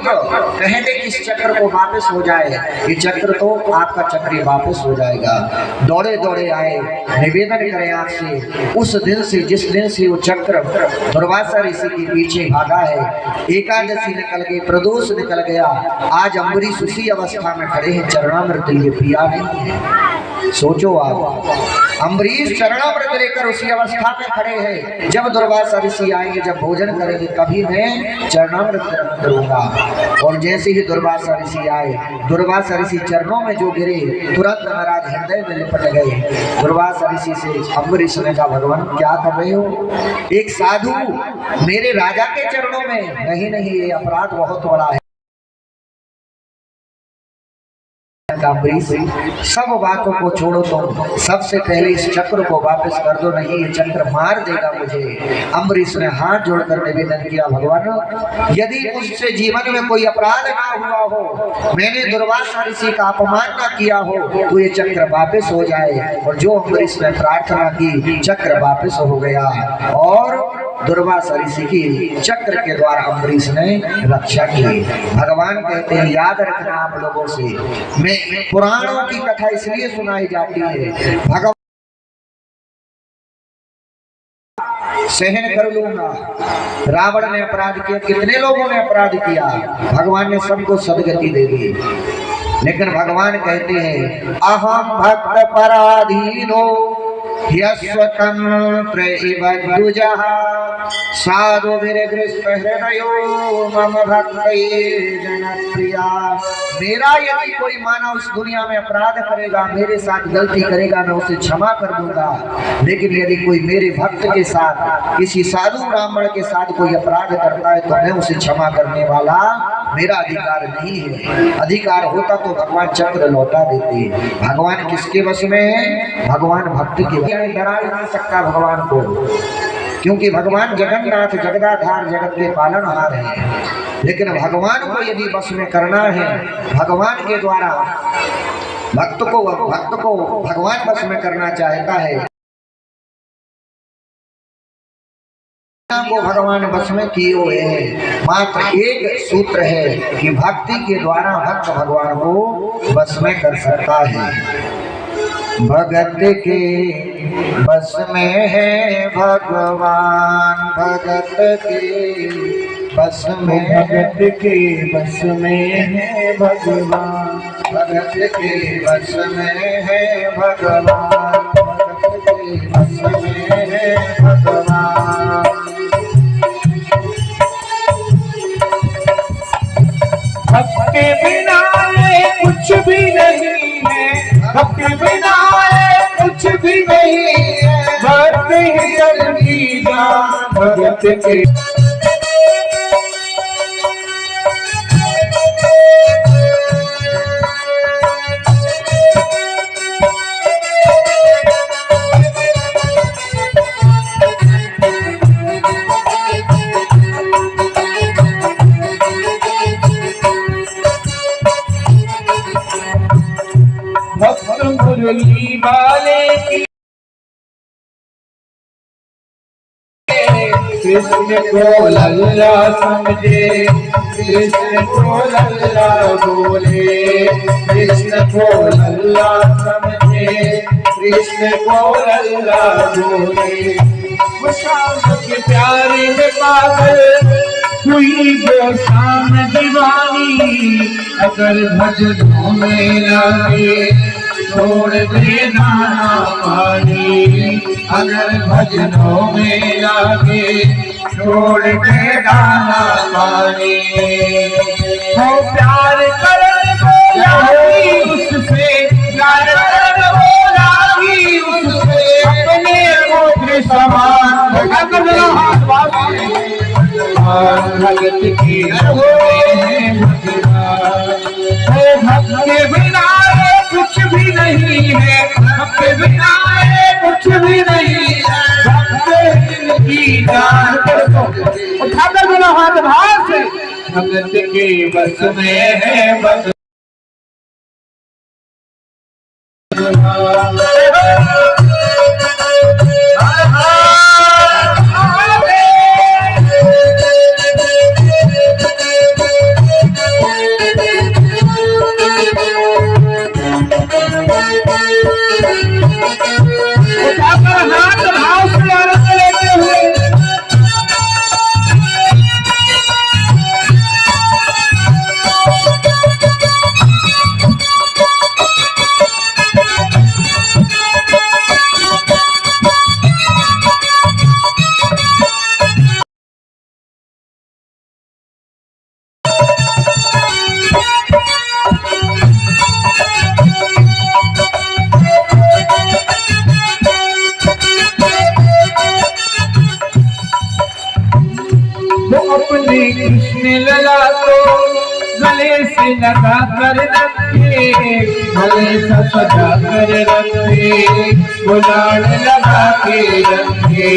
कहे दे कि इस चक्र को वापस हो जाए, ये चक्र तो आपका चक्र वापस हो जाएगा। दौड़े दौड़े आए, निवेदन करें आपसे, उस दिन से जिस दिन से वो चक्र दुर्वासा ऋषि के पीछे भागा है, एकादशी निकल गई, प्रदोष निकल गया, आज अम्बरीश उसी अवस्था में खड़े हैं, चरणामृत लिए पिया नहीं है। सोचो आप, अम्बरीश चरणामृत लेकर उसी अवस्था में खड़े हैं। जब दुर्वासा ऋषि आएंगे, जब भोजन करेंगे, कभी मैं चरणामृत ग्रहण करूंगा। और जैसे ही दुर्वासा ऋषि आए, दुर्वासा ऋषि चरणों में जो गिरे, तुरंत महाराज हृदय में लिपट गए। दुर्वासा ऋषि से अम्बरीश ने कहा भगवान क्या कर रहे हो, एक साधु मेरे राजा के चरणों में, नहीं नहीं ये अपराध बहुत बड़ा है। सब बातों को छोड़ो, तुम सबसे पहले इस चक्र को वापस कर दो, नहीं ये चक्र मार देगा मुझे। अम्बरीश ने हाथ जोड़कर निवेदन किया भगवान यदि मुझसे जीवन में कोई अपराध ना हुआ हो, मैंने दुर्वासा ऋषि का अपमान ना किया हो, तो ये चक्र वापस हो जाए। और जो अम्बरीश ने प्रार्थना की, चक्र वापस हो गया और दुर्वासा ऋषि की चक्र के द्वारा अम्बरीश ने रक्षा की। भगवान कहते हैं याद रखना आप लोगों से, मैं पुराणों की कथा इसलिए सुनाई जाती है, भगवान सहन कर लूंगा। रावण ने अपराध किया, कितने लोगों ने अपराध किया, भगवान ने सबको सदगति दे दी। लेकिन भगवान कहते हैं अहम भक्त पराधीनो यस्वतंत्र इव द्विजः साधु विरगृष्ट हृदयो मम भक्तये जनप्रिया। मेरा यदि कोई मानव इस दुनिया में अपराध करेगा, मेरे साथ गलती करेगा, मैं उसे क्षमा कर दूंगा। लेकिन यदि कोई मेरे भक्त के साथ, किसी साधु ब्राह्मण के साथ कोई अपराध करता है तो मैं उसे क्षमा करने वाला मेरा अधिकार नहीं है। अधिकार होता तो भगवान चक्र लौटा देते। भगवान किसके वश में है? भगवान भक्त के। डरा ही नहीं सकता भगवान को, क्योंकि भगवान जगन्नाथ जगदाधार जगत के पालनहार हैं। लेकिन भगवान को यदि वश में करना है, भगवान के द्वारा भक्त को भगवान वश में करना चाहता है, को भगवान वश में किए हुए हैं। मात्र एक सूत्र है कि भक्ति के द्वारा भक्त भगवान को वश में कर सकता है। भगत के बस में है भगवान, भगत के बस में, भगत के बस में है भगवान, भगत के बस में है भगवान, भगत के बस में है भगवान। भक्त के बिना कुछ भी नहीं है, भक्त के बिना कुछ भी नहीं है, भक्त ही सबकी जान, भगत के। भक्त मुरली वाले की कृष्ण को लल्ला समझे, कृष्ण को लल्ला बोले, कृष्ण को लल्ला समझे, कृष्ण को लल्ला बोले। वो शाम के प्यारे में पागल हुई वो शाम दीवानी, अगर भजनों में लगे छोड़ दे दाना पानी, अगर भजनों में लगे छोड़ दे दाना पानी। हो प्यार कर बोलागी उससे, प्यार कर बोलागी उससे, अपने पुत्र समान भगत की भगवान। भक्त के बिना कुछ भी नहीं है, भक्त के बिना कुछ भी नहीं है, भक्त की जान। उठाकर बोलो हाथ भाव से, भगत के बस में है भगवान। अपने कृष्ण लला को गले से लगा कर रखे, गले से सजा कर रखे, गुलाल लगा के रखे,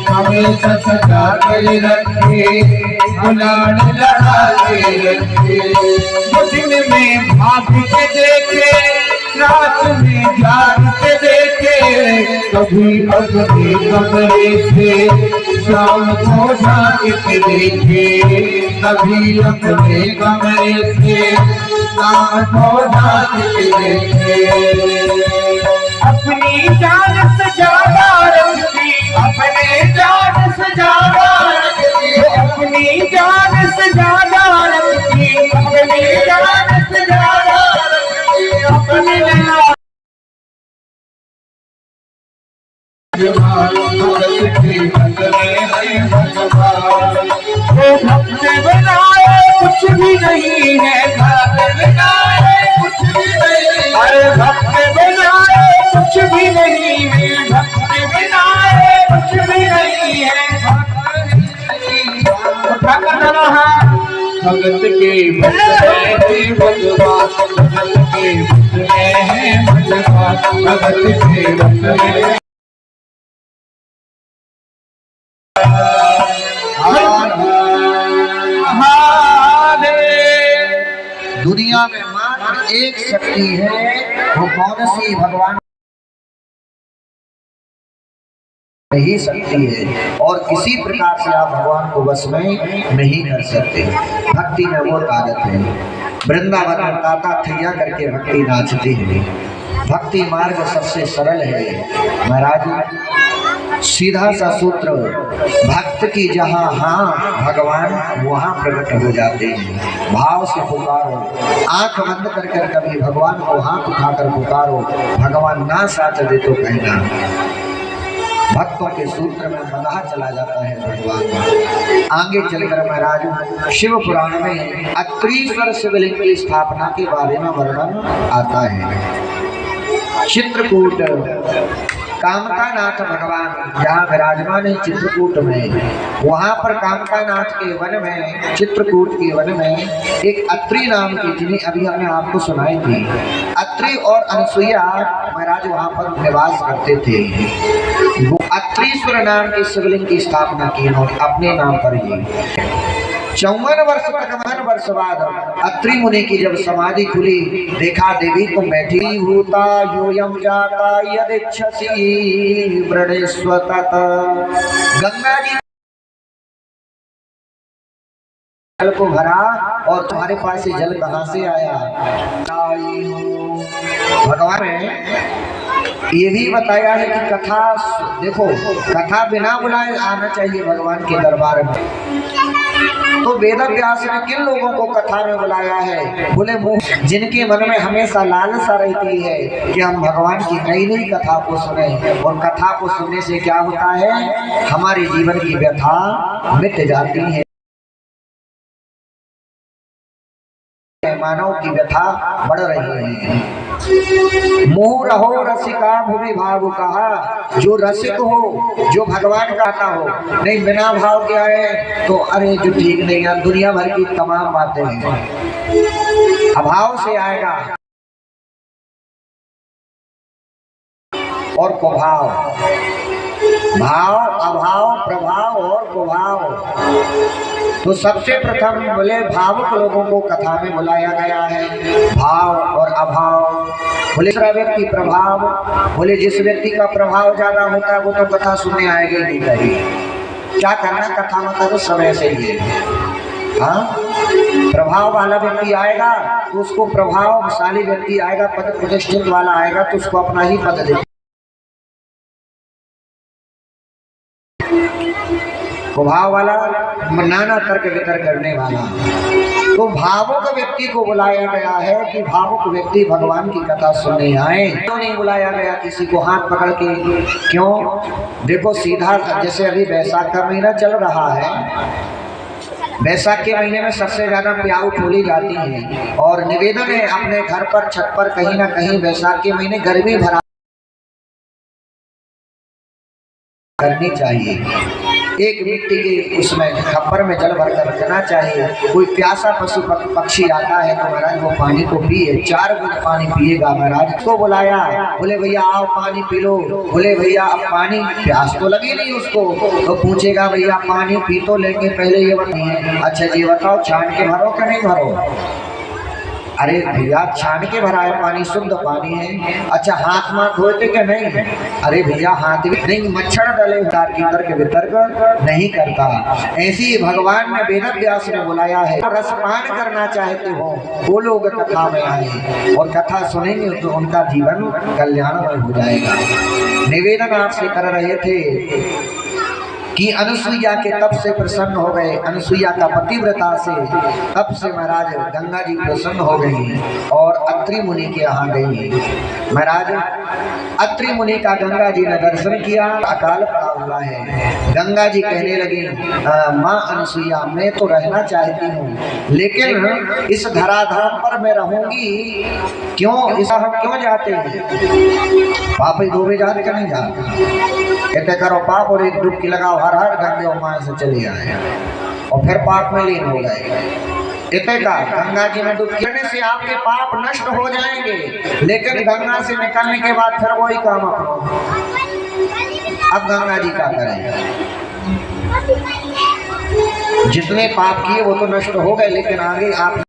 हमेशा सजा कर रखे, गुलाल लगा के रखे। वो दिन में भाग के देखे, रात में जाग के देखे, कभी अपने कमरे से शाम को जाग के देखे, कभी अपने कमरे से शाम को जाग के देखे। अपनी जान से ज्यादा रखती, अपने जान से ज्यादा रखती, अपनी जान से ज्यादा रखती, अपनी जान से ज्यादा रखती, अपने भगत के भक्त में है भगवान। वो भक्त बनाए कुछ भी नहीं है, भक्त बनाए कुछ भी नहीं, अरे भक्त बनाए कुछ भी नहीं है, भक्त बनाए कुछ भी नहीं है, भगत के भक्त में है भगवान, भगत के भक्त में है भगवान, भगत के भक्त में। दुनिया में मात्र एक शक्ति है, वो कौन सी? भगवान ही शक्ति है, और किसी प्रकार से आप भगवान को वश में नहीं कर सकते। भक्ति में वो ताकत है। वृंदावन में ताता थैया करके भक्ति नाचते हैं। भक्ति मार्ग सबसे सरल है महाराज। सीधा सा सूत्र, भक्त की जहाँ हाँ भगवान वहाँ प्रकट हो जाते हैं। भाव से पुकारो, आंख बंद कर कर कभी भगवान को हाथ उठाकर पुकारो, भगवान ना साथ दे तो कहना। भक्तों के सूत्र में बंधा चला जाता है भगवान। आगे चलकर महाराज शिव पुराण में अत्रीश्वर शिवलिंग की स्थापना के बारे में वर्णन आता है। चित्रकूट कामकानाथ भगवान जहाँ विराजमान है चित्रकूट में, वहाँ पर कामकानाथ के वन में, चित्रकूट के वन में एक अत्रि नाम की, जिन्हें अभी हमने आपको सुनाई थी, अत्रि और अनसुईया महाराज वहाँ पर निवास करते थे। वो अत्रीश्वर नाम के शिवलिंग की स्थापना की उन्होंने अपने नाम पर ही। 54 वर्ष तक, 51 वर्ष बाद अत्रि मुनि की जब समाधि खुली, देखा देवी तुम बैठी भूता योयम जाता यदिच्छसि वृणेष्वतत। गंगा जी जल को भरा और तुम्हारे पास से जल कहाँ से आया? भगवान ने ये भी बताया है कि कथा, देखो कथा बिना बुलाए आना चाहिए भगवान के दरबार में। तो वेद व्यास ने किन लोगों को कथा में बुलाया है? बोले मुँह जिनके मन में हमेशा लालसा रहती है कि हम भगवान की नई नई कथा को सुने, और कथा को सुनने से क्या होता है, हमारे जीवन की व्यथा मिट जाती है, मानव की व्यथा बढ़ रही है। मोह रहो रसिका भूमि भाव कहा, जो रसिक हो, जो भगवान का आता हो, नहीं बिना भाव के आए तो अरे जो ठीक नहीं है। दुनिया भर की तमाम बातें हैं, अभाव से आएगा और कुभाव, भाव अभाव प्रभाव और कुभाव। तो सबसे प्रथम बोले भावुक लोगों को कथा में बुलाया गया है, भाव और अभाव। बोले दूसरा व्यक्ति प्रभाव, बोले जिस व्यक्ति का प्रभाव ज्यादा होता है वो तो कथा सुनने आएगा ही नहीं कहीं। क्या करना कथा में, तो सब ऐसे ही है। हाँ, प्रभाव वाला व्यक्ति आएगा तो उसको प्रभावशाली व्यक्ति आएगा, पद प्रतिष्ठित वाला आएगा तो उसको अपना ही पद दे। भाव वाला नाना तर्क वितर्क करने वाला। तो भावुक व्यक्ति को बुलाया गया है कि भावुक व्यक्ति भगवान की कथा सुनने आए। क्यों नहीं बुलाया गया किसी को हाथ पकड़ के? क्यों? देखो सीधा, जैसे अभी वैशाख का महीना चल रहा है, वैशाख के महीने में सबसे ज्यादा प्याऊ खोली जाती है, और निवेदन है अपने घर पर छत पर कहीं ना कहीं वैशाख के महीने गर्मी भरा करनी चाहिए। एक मिट्टी के उसमें खप्पर में जल भर कर रखना चाहिए। कोई प्यासा पशु पक्षी आता है तो महाराज वो पानी को पिए, 4 बूंद पानी पिएगा। महाराज को बुलाया, बोले भैया आओ पानी पी लो। बोले भैया अब पानी, प्यास तो लगी नहीं उसको, तो पूछेगा भैया पानी पी तो लेंगे, पहले ये बताइए, अच्छा जी बताओ छान के भरो कि नहीं भरो? अरे भैया छान के भरा है पानी, शुद्ध पानी है। अच्छा हाथ माथ धोते कि नहीं? अरे भैया हाथ भी नहीं, मच्छर डले उतार की तर्क वितर्क नहीं करता। ऐसी ही भगवान ने वेद व्यास ने बुलाया है। तो रसपान करना चाहते हो वो लोग कथा में आए, और कथा सुनेंगे तो उनका जीवन कल्याणमय हो जाएगा। निवेदन आपसे कर रहे थे कि अनुसुईया के तप से प्रसन्न हो गए, अनुसुईया का पतिव्रता से तप से महाराज गंगा जी प्रसन्न हो गई और अत्रि मुनि के यहाँ गई। महाराज अत्रि मुनि का गंगा जी ने दर्शन किया, अकाल पड़ा हुआ है। गंगा जी कहने लगी, माँ अनुसुईया मैं तो रहना चाहती हूँ, लेकिन इस धराधाम पर मैं रहूंगी क्यों? ऐसा हम क्यों जाते हैं? पाप ही धोबे जाते का नहीं जाते, कहते करो पाप और एक डुबकी लगाओ, हर हर गंगे और माँ से चले आए और फिर पाप में लीन हो गए। कहते का गंगा जी में डुबकी लेने से आपके पाप नष्ट हो जाएंगे, लेकिन गंगा से निकलने के बाद फिर वही काम अपना। अब गंगा जी क्या करें? जितने पाप किए वो तो नष्ट हो गए, लेकिन आगे आप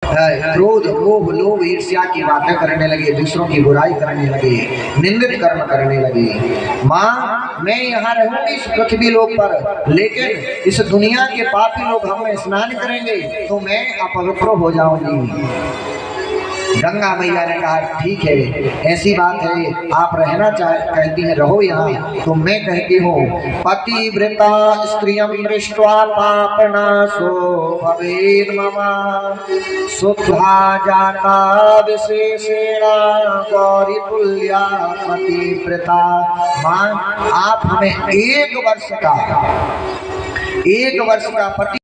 क्रोध मोह लोभ ईर्ष्या की बातें करने लगे, दूसरों की बुराई करने लगे, निंदित कर्म करने लगे। माँ मैं यहाँ रहूंगी इस पृथ्वी लोक पर, लेकिन इस दुनिया के पापी लोग हम में स्नान करेंगे तो मैं अपवित्र हो जाऊंगी। गंगा मैया ने कहा ठीक है, ऐसी बात है, आप रहना कहती हैं रहो यहाँ, तो मैं कहती हूँ पतिव्रता स्त्रियं दृष्ट्वा पापनाशो भवेत् मम शुद्धा जाता विशेषेण गौरी तुल्या पतिव्रता। मां, आप हमें 1 वर्ष का पति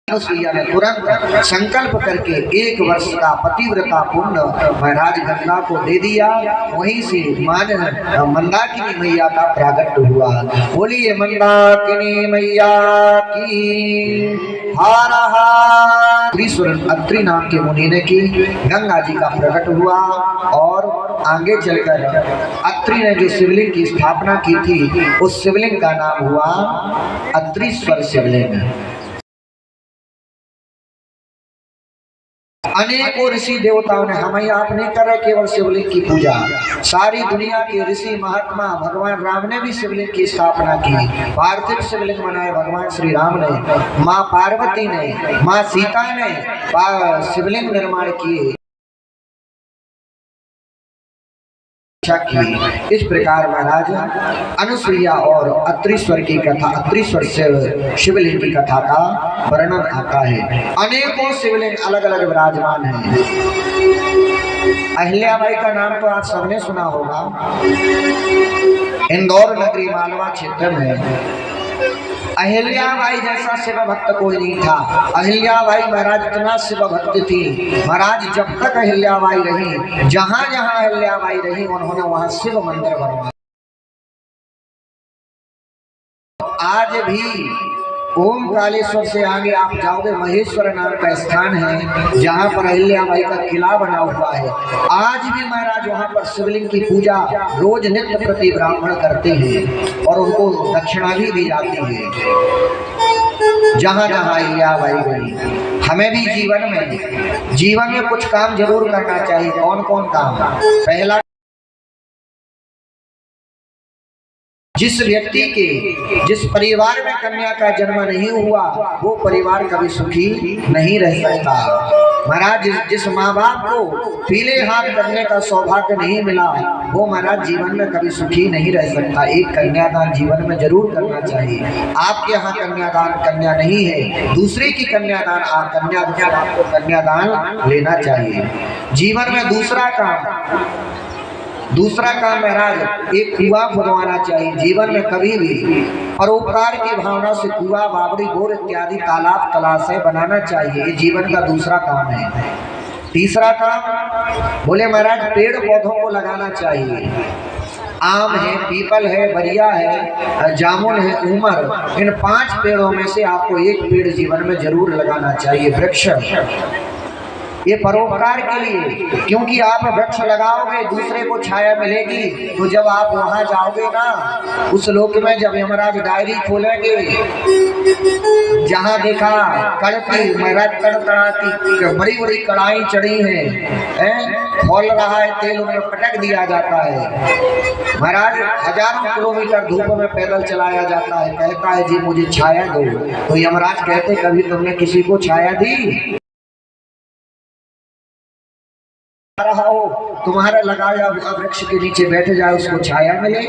अनुसुईया ने तुरंत संकल्प करके 1 वर्ष का पतिव्रता पुण्य महाराज गंगा को दे दिया। वहीं से मंदाकिनी मैया का प्रागट्य हुआ। बोलिए मंदाकिनी मैया की। हर हर। अत्रि नाम के मुनि ने की, गंगा जी का प्रकट हुआ और आगे चलकर अत्रि ने जो शिवलिंग की स्थापना की थी उस शिवलिंग का नाम हुआ अत्रीश्वर शिवलिंग। अनेकों ऋषि देवताओं ने, हमें आप नहीं कर रहे केवल शिवलिंग की पूजा, सारी दुनिया के ऋषि महात्मा, भगवान राम ने भी शिवलिंग की स्थापना की। पार्थिव शिवलिंग बनाए भगवान श्री राम ने, माँ पार्वती ने, माँ सीता ने शिवलिंग निर्माण किए की। इस प्रकार महाराज अनुसुईया और अत्रीश्वर की कथा, अत्रीश्वर शिवलिंग की कथा का वर्णन आता है। अनेकों शिवलिंग अलग अलग विराजमान हैं। अहिल्याबाई का नाम तो आप सबने सुना होगा। इंदौर नगरी मालवा क्षेत्र में अहिल्याबाई जैसा शिव भक्त कोई नहीं था। अहिल्याबाई महाराज इतना शिव भक्त थी, महाराज जब तक अहिल्याबाई रही, जहां जहां अहिल्याबाई रही, उन्होंने वहां शिव मंदिर बनवाया। आज भी ओमकालेश्वर से आगे आप जाओगे, महेश्वर नाम का स्थान है जहाँ पर अहिल्याबाई का किला बना हुआ है। आज भी महाराज वहाँ पर शिवलिंग की पूजा रोज नित्य प्रति ब्राह्मण करते हैं और उनको दक्षिणा भी दी जाती है। जहाँ जहाँ अहिल्याबाई गई। हमें भी जीवन में कुछ काम जरूर करना चाहिए। कौन कौन काम? पहला, जिस व्यक्ति के, जिस परिवार में कन्या का जन्म नहीं हुआ, वो परिवार कभी सुखी नहीं रह सकता। महाराज जिस माँ बाप को पीले हाथ करने का सौभाग्य नहीं मिला, वो महाराज जीवन में कभी सुखी नहीं रह सकता। एक कन्यादान जीवन में जरूर करना चाहिए। आपके यहाँ कन्या नहीं है, दूसरे की कन्यादान, आपको कन्यादान लेना चाहिए। जीवन में दूसरा काम महाराज, एक कुआं खुदवाना चाहिए। जीवन में कभी भी परोपकार की भावना से कुआं, बावड़ी, बोर इत्यादि तालाब, तलाशें बनाना चाहिए। ये जीवन का दूसरा काम है। तीसरा काम, बोले महाराज पेड़ पौधों को लगाना चाहिए। आम है, पीपल है, बरिया है, जामुन है, उमर, इन 5 पेड़ों में से आपको एक पेड़ जीवन में जरूर लगाना चाहिए। वृक्ष ये परोपकार के लिए, क्योंकि आप वृक्ष लगाओगे दूसरे को छाया मिलेगी। तो जब आप वहां जाओगे ना, उस लोक में जब यमराज डायरी खोलेंगे, जहां देखा कड़की महाराज कड़कड़ाती बड़ी बड़ी कड़ाई चढ़ी हैं, खोल रहा है तेल, उनमें पटक दिया जाता है। महाराज हजारों किलोमीटर धूप में पैदल चलाया जाता है, कहता है जी मुझे छाया दो। तो यमराज कहते कभी तुमने किसी को छाया दी? रहा हो, तुम्हारा लगाया वृक्ष के नीचे बैठ जाए, उसको छाया मिले।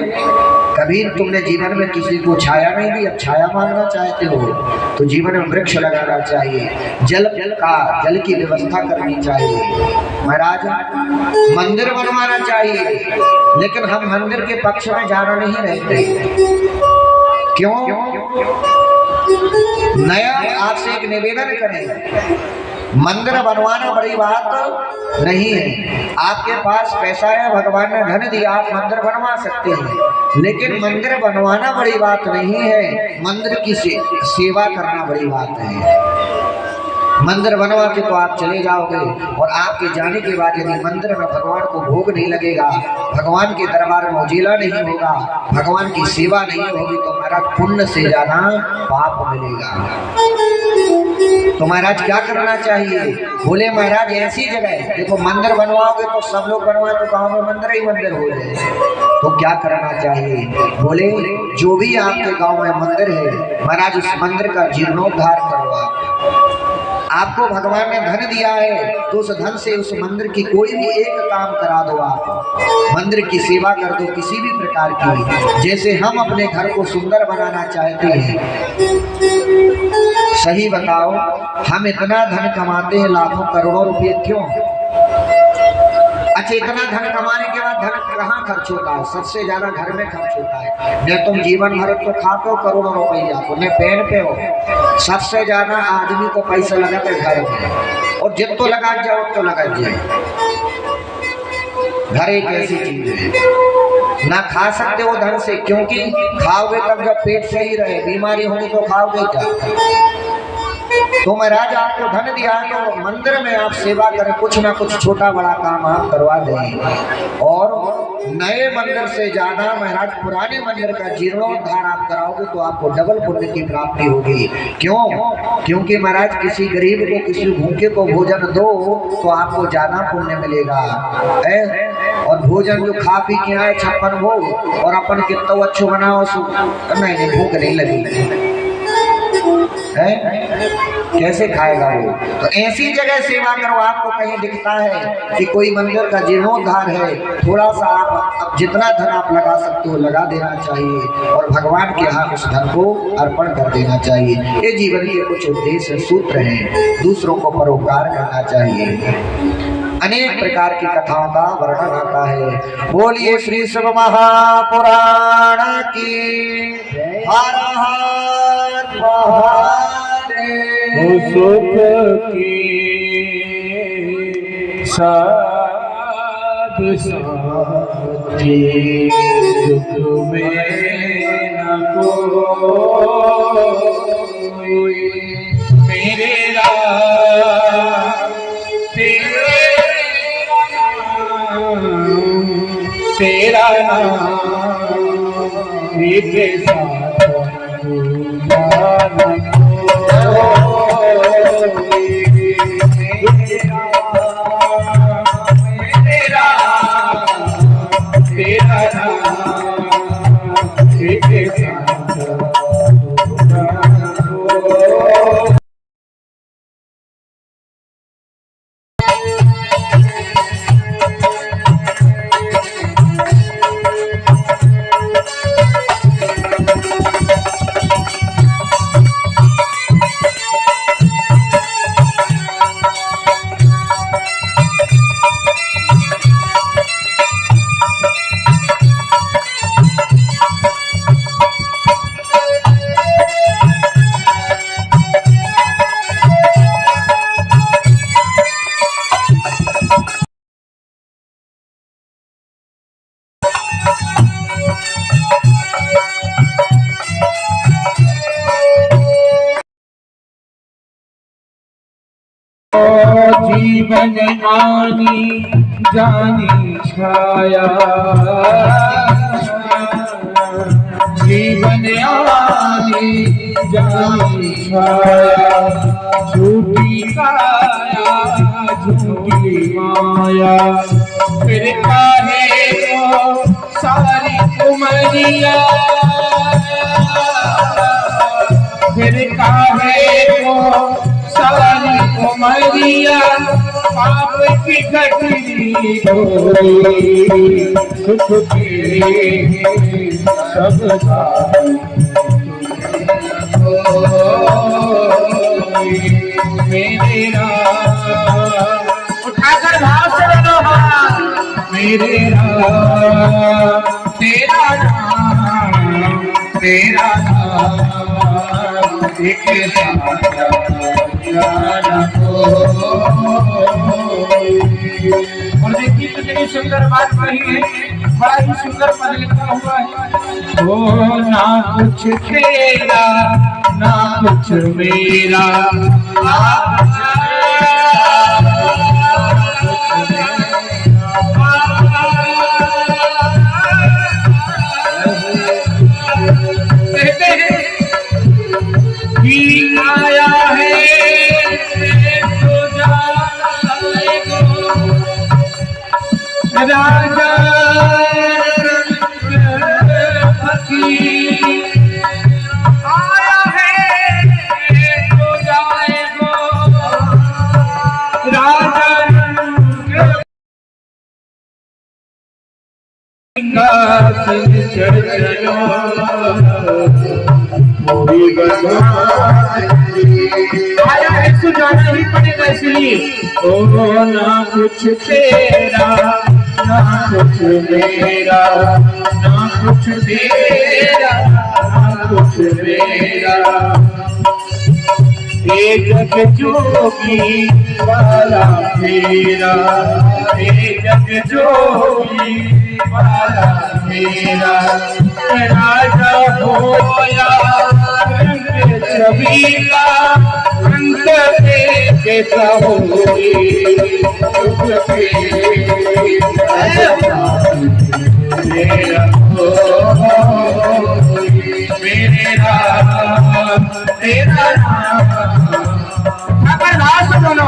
कभी तुमने जीवन में किसी को छाया नहीं दी, अब छाया मांगना चाहते हो तो जीवन में वृक्ष लगाना चाहिए। जल की व्यवस्था करनी चाहिए। महाराज मंदिर बनवाना चाहिए, लेकिन हम मंदिर के पक्ष में जाना नहीं रहते। क्यों? नया आपसे एक निवेदन करें, मंदिर बनवाना बड़ी बात नहीं है। आपके पास पैसा है, भगवान ने धन दिया, आप मंदिर बनवा सकते हैं, लेकिन मंदिर बनवाना बड़ी बात नहीं है। मंदिर की सेवा करना बड़ी बात है। मंदिर बनवा के तो आप चले जाओगे और आपके जाने के बाद यदि मंदिर में भगवान को भोग नहीं लगेगा, भगवान के दरबार में उजीला नहीं होगा, भगवान की सेवा नहीं होगी, तो महाराज पुण्य से ज्यादा पाप मिलेगा। तो महाराज क्या करना चाहिए? बोले महाराज ऐसी जगह देखो, मंदिर बनवाओगे तो सब लोग बनवाए तो गाँव में मंदिर ही मंदिर हो जाए, तो क्या करना चाहिए? बोले जो भी आपके गाँव में मंदिर है, महाराज उस मंदिर का जीर्णोद्धार करवा, आपको भगवान ने धन दिया है तो उस धन से उस मंदिर की कोई भी एक काम करा दो। आप मंदिर की सेवा कर दो किसी भी प्रकार की। जैसे हम अपने घर को सुंदर बनाना चाहते हैं, सही बताओ, हम इतना धन कमाते हैं, लाखों करोड़ों रुपए, क्यों? अच्छा, इतना धन कमाने के बाद धन कहाँ खर्च होता है? सबसे ज्यादा घर में खर्च होता है। न तुम जीवन भर तो खाते हो करोड़ों रुपया को, न पहनते हो। सबसे ज्यादा आदमी को पैसा लगाते घर में, और जित तो लगा जाओ तो लगा जाए। घर एक ऐसी चीज है, ना खा सकते हो धन से, क्योंकि खाओगे तब जब पेट सही रहे, बीमारी होगी तो खाओगे क्या? तो महाराज आपको धन दिया तो मंदिर में आप सेवा करें, कुछ ना कुछ छोटा बड़ा काम आप करवा दें। और नए मंदिर से ज्यादा महाराज पुराने मंदिर का जीर्णोद्धार आप कराओगे तो आपको डबल पुण्य की प्राप्ति होगी। क्यों? क्योंकि महाराज किसी गरीब को, किसी भूखे को भोजन दो तो आपको ज्यादा पुण्य मिलेगा। और भोजन जो खा पी के आए 56 भोग और अपन कितना अच्छो बनाओ, नहीं भूख नहीं लगी है, कैसे खाएगा वो? तो ऐसी जगह सेवा करो। आपको कहीं दिखता है कि कोई मंदिर का जीर्णोद्धार है, थोड़ा सा आप जितना धन आप लगा सकते हो लगा देना चाहिए और भगवान के यहाँ उस धन को अर्पण कर देना चाहिए। ये जीवन के कुछ उद्देश्य सूत्र हैं। दूसरों को परोपकार करना चाहिए। अनेक प्रकार की कथाओं का वर्णन आता है। बोलिए श्री शिव महापुराण की हर हर महादेव। सुख की साध साथी, दुख में न कोई, मेरे राम तेरा नाम एक साथ तेरा नाम एक साथ जीवन आनी जानी छाया, जीवन आनी जानी छाया, झूठी काया झूठी माया, फिर काहे को सारी उमरिया, फिर काहे को सारी उमरिया, पाप की घटनी होई, सुख के सब मेरे राम, उठाकर भाव से बोलो, मेरे राम तेरा नाम, तेरा नाम एक और देखिए कितनी सुंदर बात कही है, बड़ा ही सुंदर पद लिखा हुआ है। ओ ना कुछ तेरा ना कुछ मेरा, आया है राजा आया है तो जाएगो, विकास चलो मोरी आया है सुझाना ही पड़ेगा इसलिए ओ ना कुछ तेरा ना कुछ मेरा ना कुछ तेरा ना कुछ मेरा एक जग जोगी वाला मेरा एक जग जोगी वाला मेरा राजा होया रंग छवि का अंत कैसा होई मेरा मेरे राम तेरा अगर लास्ट बोलो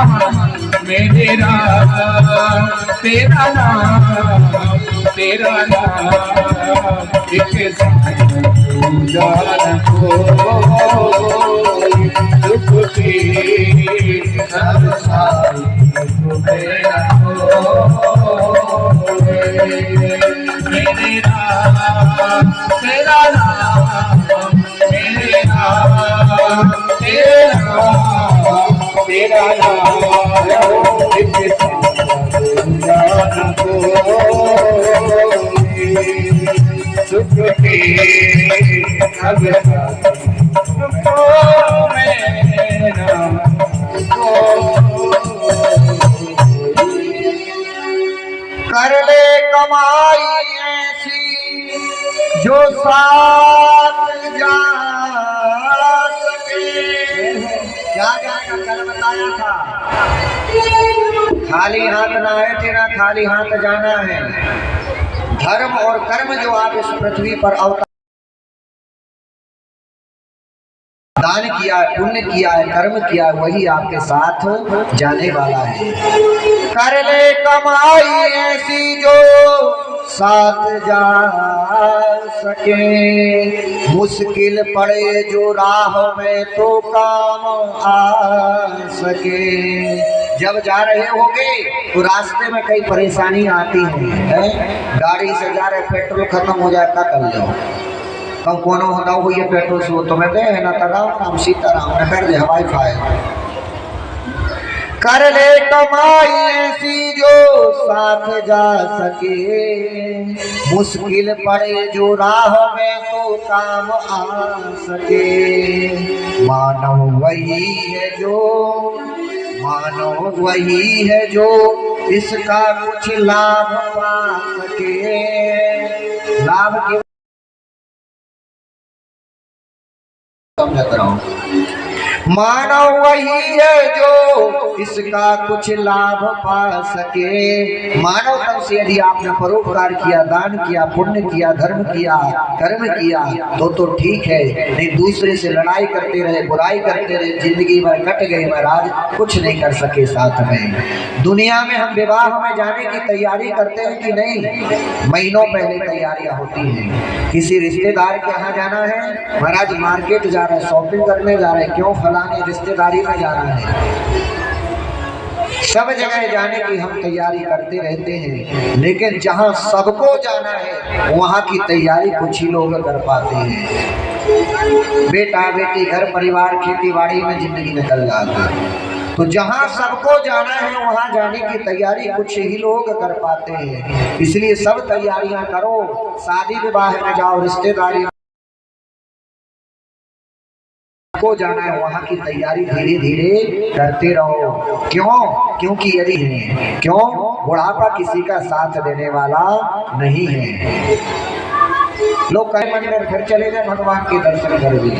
मेरे राम तेरा नाम एक जान को दुख की सब सारी मेरा मेरे राम तेरा नाम मेरे राम तेरा नाम एक जान को सुख के अब मेरा कर ले कमाई ऐसी जो साथ जा सके। क्या कल बताया था, खाली हाथ ना है तेरा, खाली हाथ जाना है। धर्म और कर्म जो आप इस पृथ्वी पर अवतार दान किया, पुण्य किया है, कर्म किया है, वही आपके साथ जाने वाला है। कर ले कमाई ऐसी जो साथ जा सके, मुश्किल पड़े जो राह में तो काम आ सके। जब जा रहे होगे तो रास्ते में कई परेशानी आती है, गाड़ी से जा रहे पेट्रोल खत्म हो जाए, क्या कर लो कम कोनो होता हो ये पेट्रोल से तुम्हें दे है ना तराव नाम सीताराम ने कर दे हवाई फाय। कर ले कमाई ऐसी जो साथ जा सके, मुश्किल पड़े जो राह में तो काम आ सके। मानव वही है जो इसका कुछ लाभ पा सके। लाभ के समझता रहा हूं, मानव वही है जो इसका कुछ लाभ पा सके। मानव तन से यदि आपने परोपकार किया, दान किया, पुण्य किया, धर्म किया, कर्म किया तो ठीक है, नहीं दूसरे से लड़ाई करते रहे, बुराई करते रहे, जिंदगी भर कट गई महाराज, कुछ नहीं कर सके साथ में। दुनिया में हम विवाह में जाने की तैयारी करते हैं कि नहीं? महीनों पहले तैयारियां होती हैं। किसी रिश्तेदार के यहाँ जाना है महाराज, मार्केट जा रहे हैं, शॉपिंग करने जा रहे हैं, क्यों फलाने रिश्तेदारी में जाना है। सब जगह जाने की हम तैयारी करते रहते हैं, लेकिन जहाँ सबको जाना है वहाँ की तैयारी कुछ ही लोग कर पाते हैं। बेटा बेटी घर परिवार खेती बाड़ी में जिंदगी निकल जाती है। तो जहाँ सबको जाना है वहाँ जाने की तैयारी कुछ ही लोग कर पाते हैं। इसलिए सब तैयारियां करो, शादी विवाह में जाओ, रिश्तेदारी को जाना है वहाँ की तैयारी धीरे धीरे करते रहो। क्यों? क्योंकि यदि क्यों बुढ़ापा किसी का साथ देने वाला नहीं है। लोग कई मंदिर फिर चले गए भगवान के दर्शन कर भी।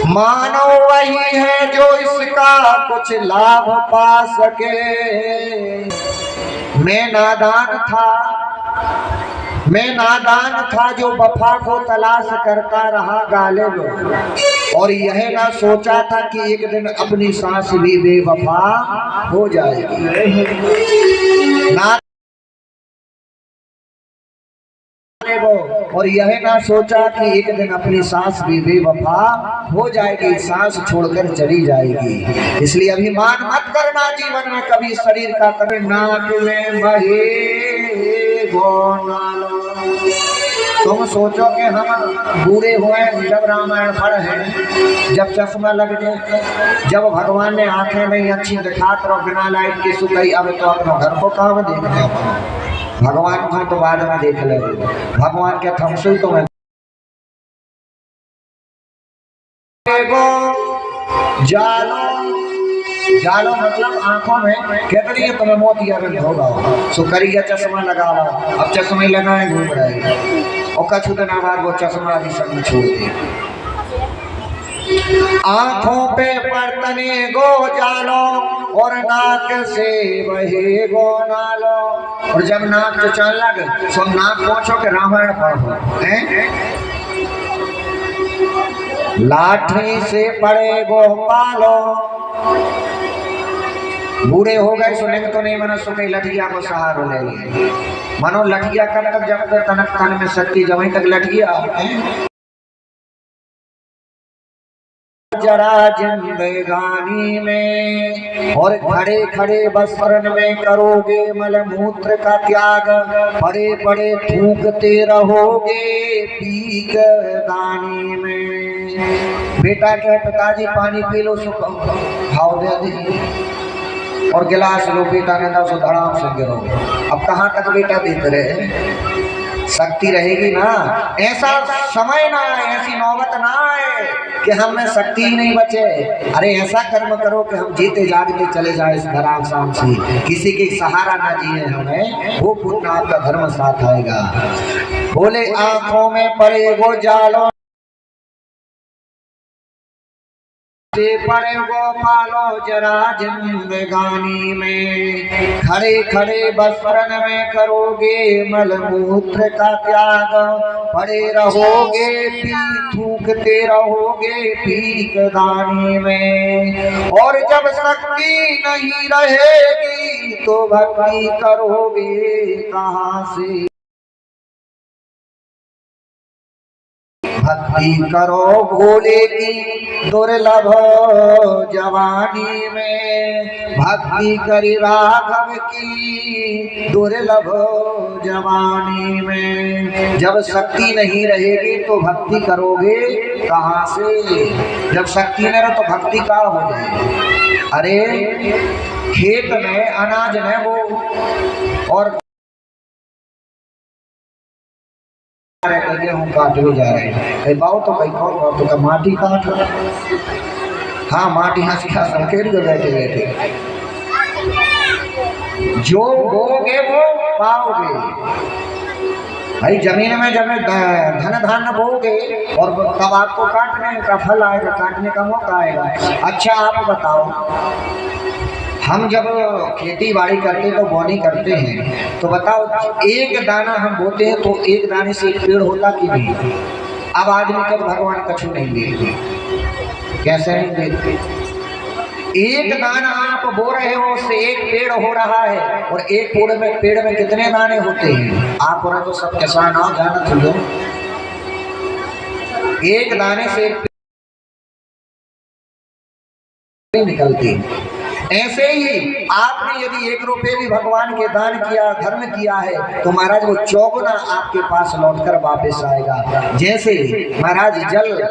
मानव वही है जो इसका कुछ लाभ पा सके। मैं नादान था जो वफा को तलाश करता रहा गालिब, और यह ना सोचा था कि एक दिन अपनी सांस भी बेवफा हो जाएगी। और यह ना सोचा कि एक दिन अपनी सांस भी बेवफा हो जाएगी, सांस छोड़कर चली जाएगी। इसलिए अभिमान मत करना जीवन में कभी, शरीर का कभी नाक में बहे गो नालो। तुम सोचो कि हम बूढ़े हुए जब रामायण पढ़े, जब चश्मा लग जाए, जब भगवान ने आंखें नहीं अच्छी दिखात और बिना लाइट की सुखई, अब तो अपना घर को काम देखने, भगवान को तो बाद में देख ले, भगवान के थमसुई तो मैं जालो जालो मतलब आंखों में कहते हैं तुम्हें मोतिया में होगा, सो करिए चश्मा लगा लो, अब चश्मे लगाए घूम रहे और कछु दिन बाद वो चश्मा भी संग छोड़ दे। आंखों पे पड़तने गो जालो और नाक से वही गो नालो, और जब नाक तो चल लगे सो नाक पहुंचो के रामायण पढ़ो हैं। लाठी से पड़े गो पालो, बूढ़े हो गए सुनेंगे तो नहीं मनो सुखई लठिया को सहारो ले लिए, मनो लठिया कब तक जब तक तनक तन में शक्ति जब तक लठिया जरा जिंदगानी में, और खड़े खड़े बसरन में करोगे मलमूत्र का त्याग, बड़े बड़े थूकते रहोगे पीक दानी में। बेटा के पिताजी पानी पी लो सो खाओ दे दी, और गिलास लो बेटा ने दो सो धड़ाम से गिरो, अब कहाँ तक बेटा देते रहे, शक्ति रहेगी ना। ऐसा समय ना आए, ऐसी नौबत ना आए कि हम में शक्ति ही नहीं बचे। अरे ऐसा कर्म करो कि हम जीते जागते चले जाए इस धराम शाम से, किसी के सहारा ना जिए हमें, वो पुण्य आपका धर्म साथ आएगा। बोले आंखों में पड़े वो जालो से पड़े वो पालो जरा जिंदगानी में, खड़े खड़े बसरन में करोगे मलमूत्र का त्याग, पड़े रहोगे पी थूकते रहोगे पीक दानी में, और जब शक्ति नहीं रहेगी तो भक्ति करोगे कहाँ से, भक्ति करो भोले की दुर्लभ जवानी में, भक्ति करी राघव की दुर्लभ जवानी में। जब शक्ति नहीं रहेगी तो भक्ति करोगे कहाँ से, जब शक्ति नहीं रहे तो भक्ति कहाँ हो जाएगी। अरे खेत में अनाज है वो, और गेहूँ काटने जा रहे हैं, बाऊ तो कहीं कौन तो का माटी काट, हाँ माटी हंसी संकेत को बैठे बैठे, जो बोगे वो पाओगे भाई। जमीन में जब धन धान्य बोगे और तब आपको काटने का फल आएगा, काटने का मौका आएगा। अच्छा आप बताओ, हम जब खेती बाड़ी करते तो बोनी करते हैं तो बताओ, एक दाना हम बोते हैं तो एक दाने से एक पेड़ होता कि नहीं। अब आदमी कब भगवान कछु नहीं देते, कैसे नहीं देते, एक दाना आप बो रहे हो उससे एक पेड़ हो रहा है, और एक पेड़ में कितने दाने होते हैं आप और तो सब किसान आओ जाना थोड़ो, एक दाने से एक पेड़ निकलती। ऐसे ही आपने यदि 1 रुपये भी भगवान के दान किया, धर्म किया है, तो महाराज वो चौगुना आपके पास लौटकर वापस आएगा। जैसे महाराज जल,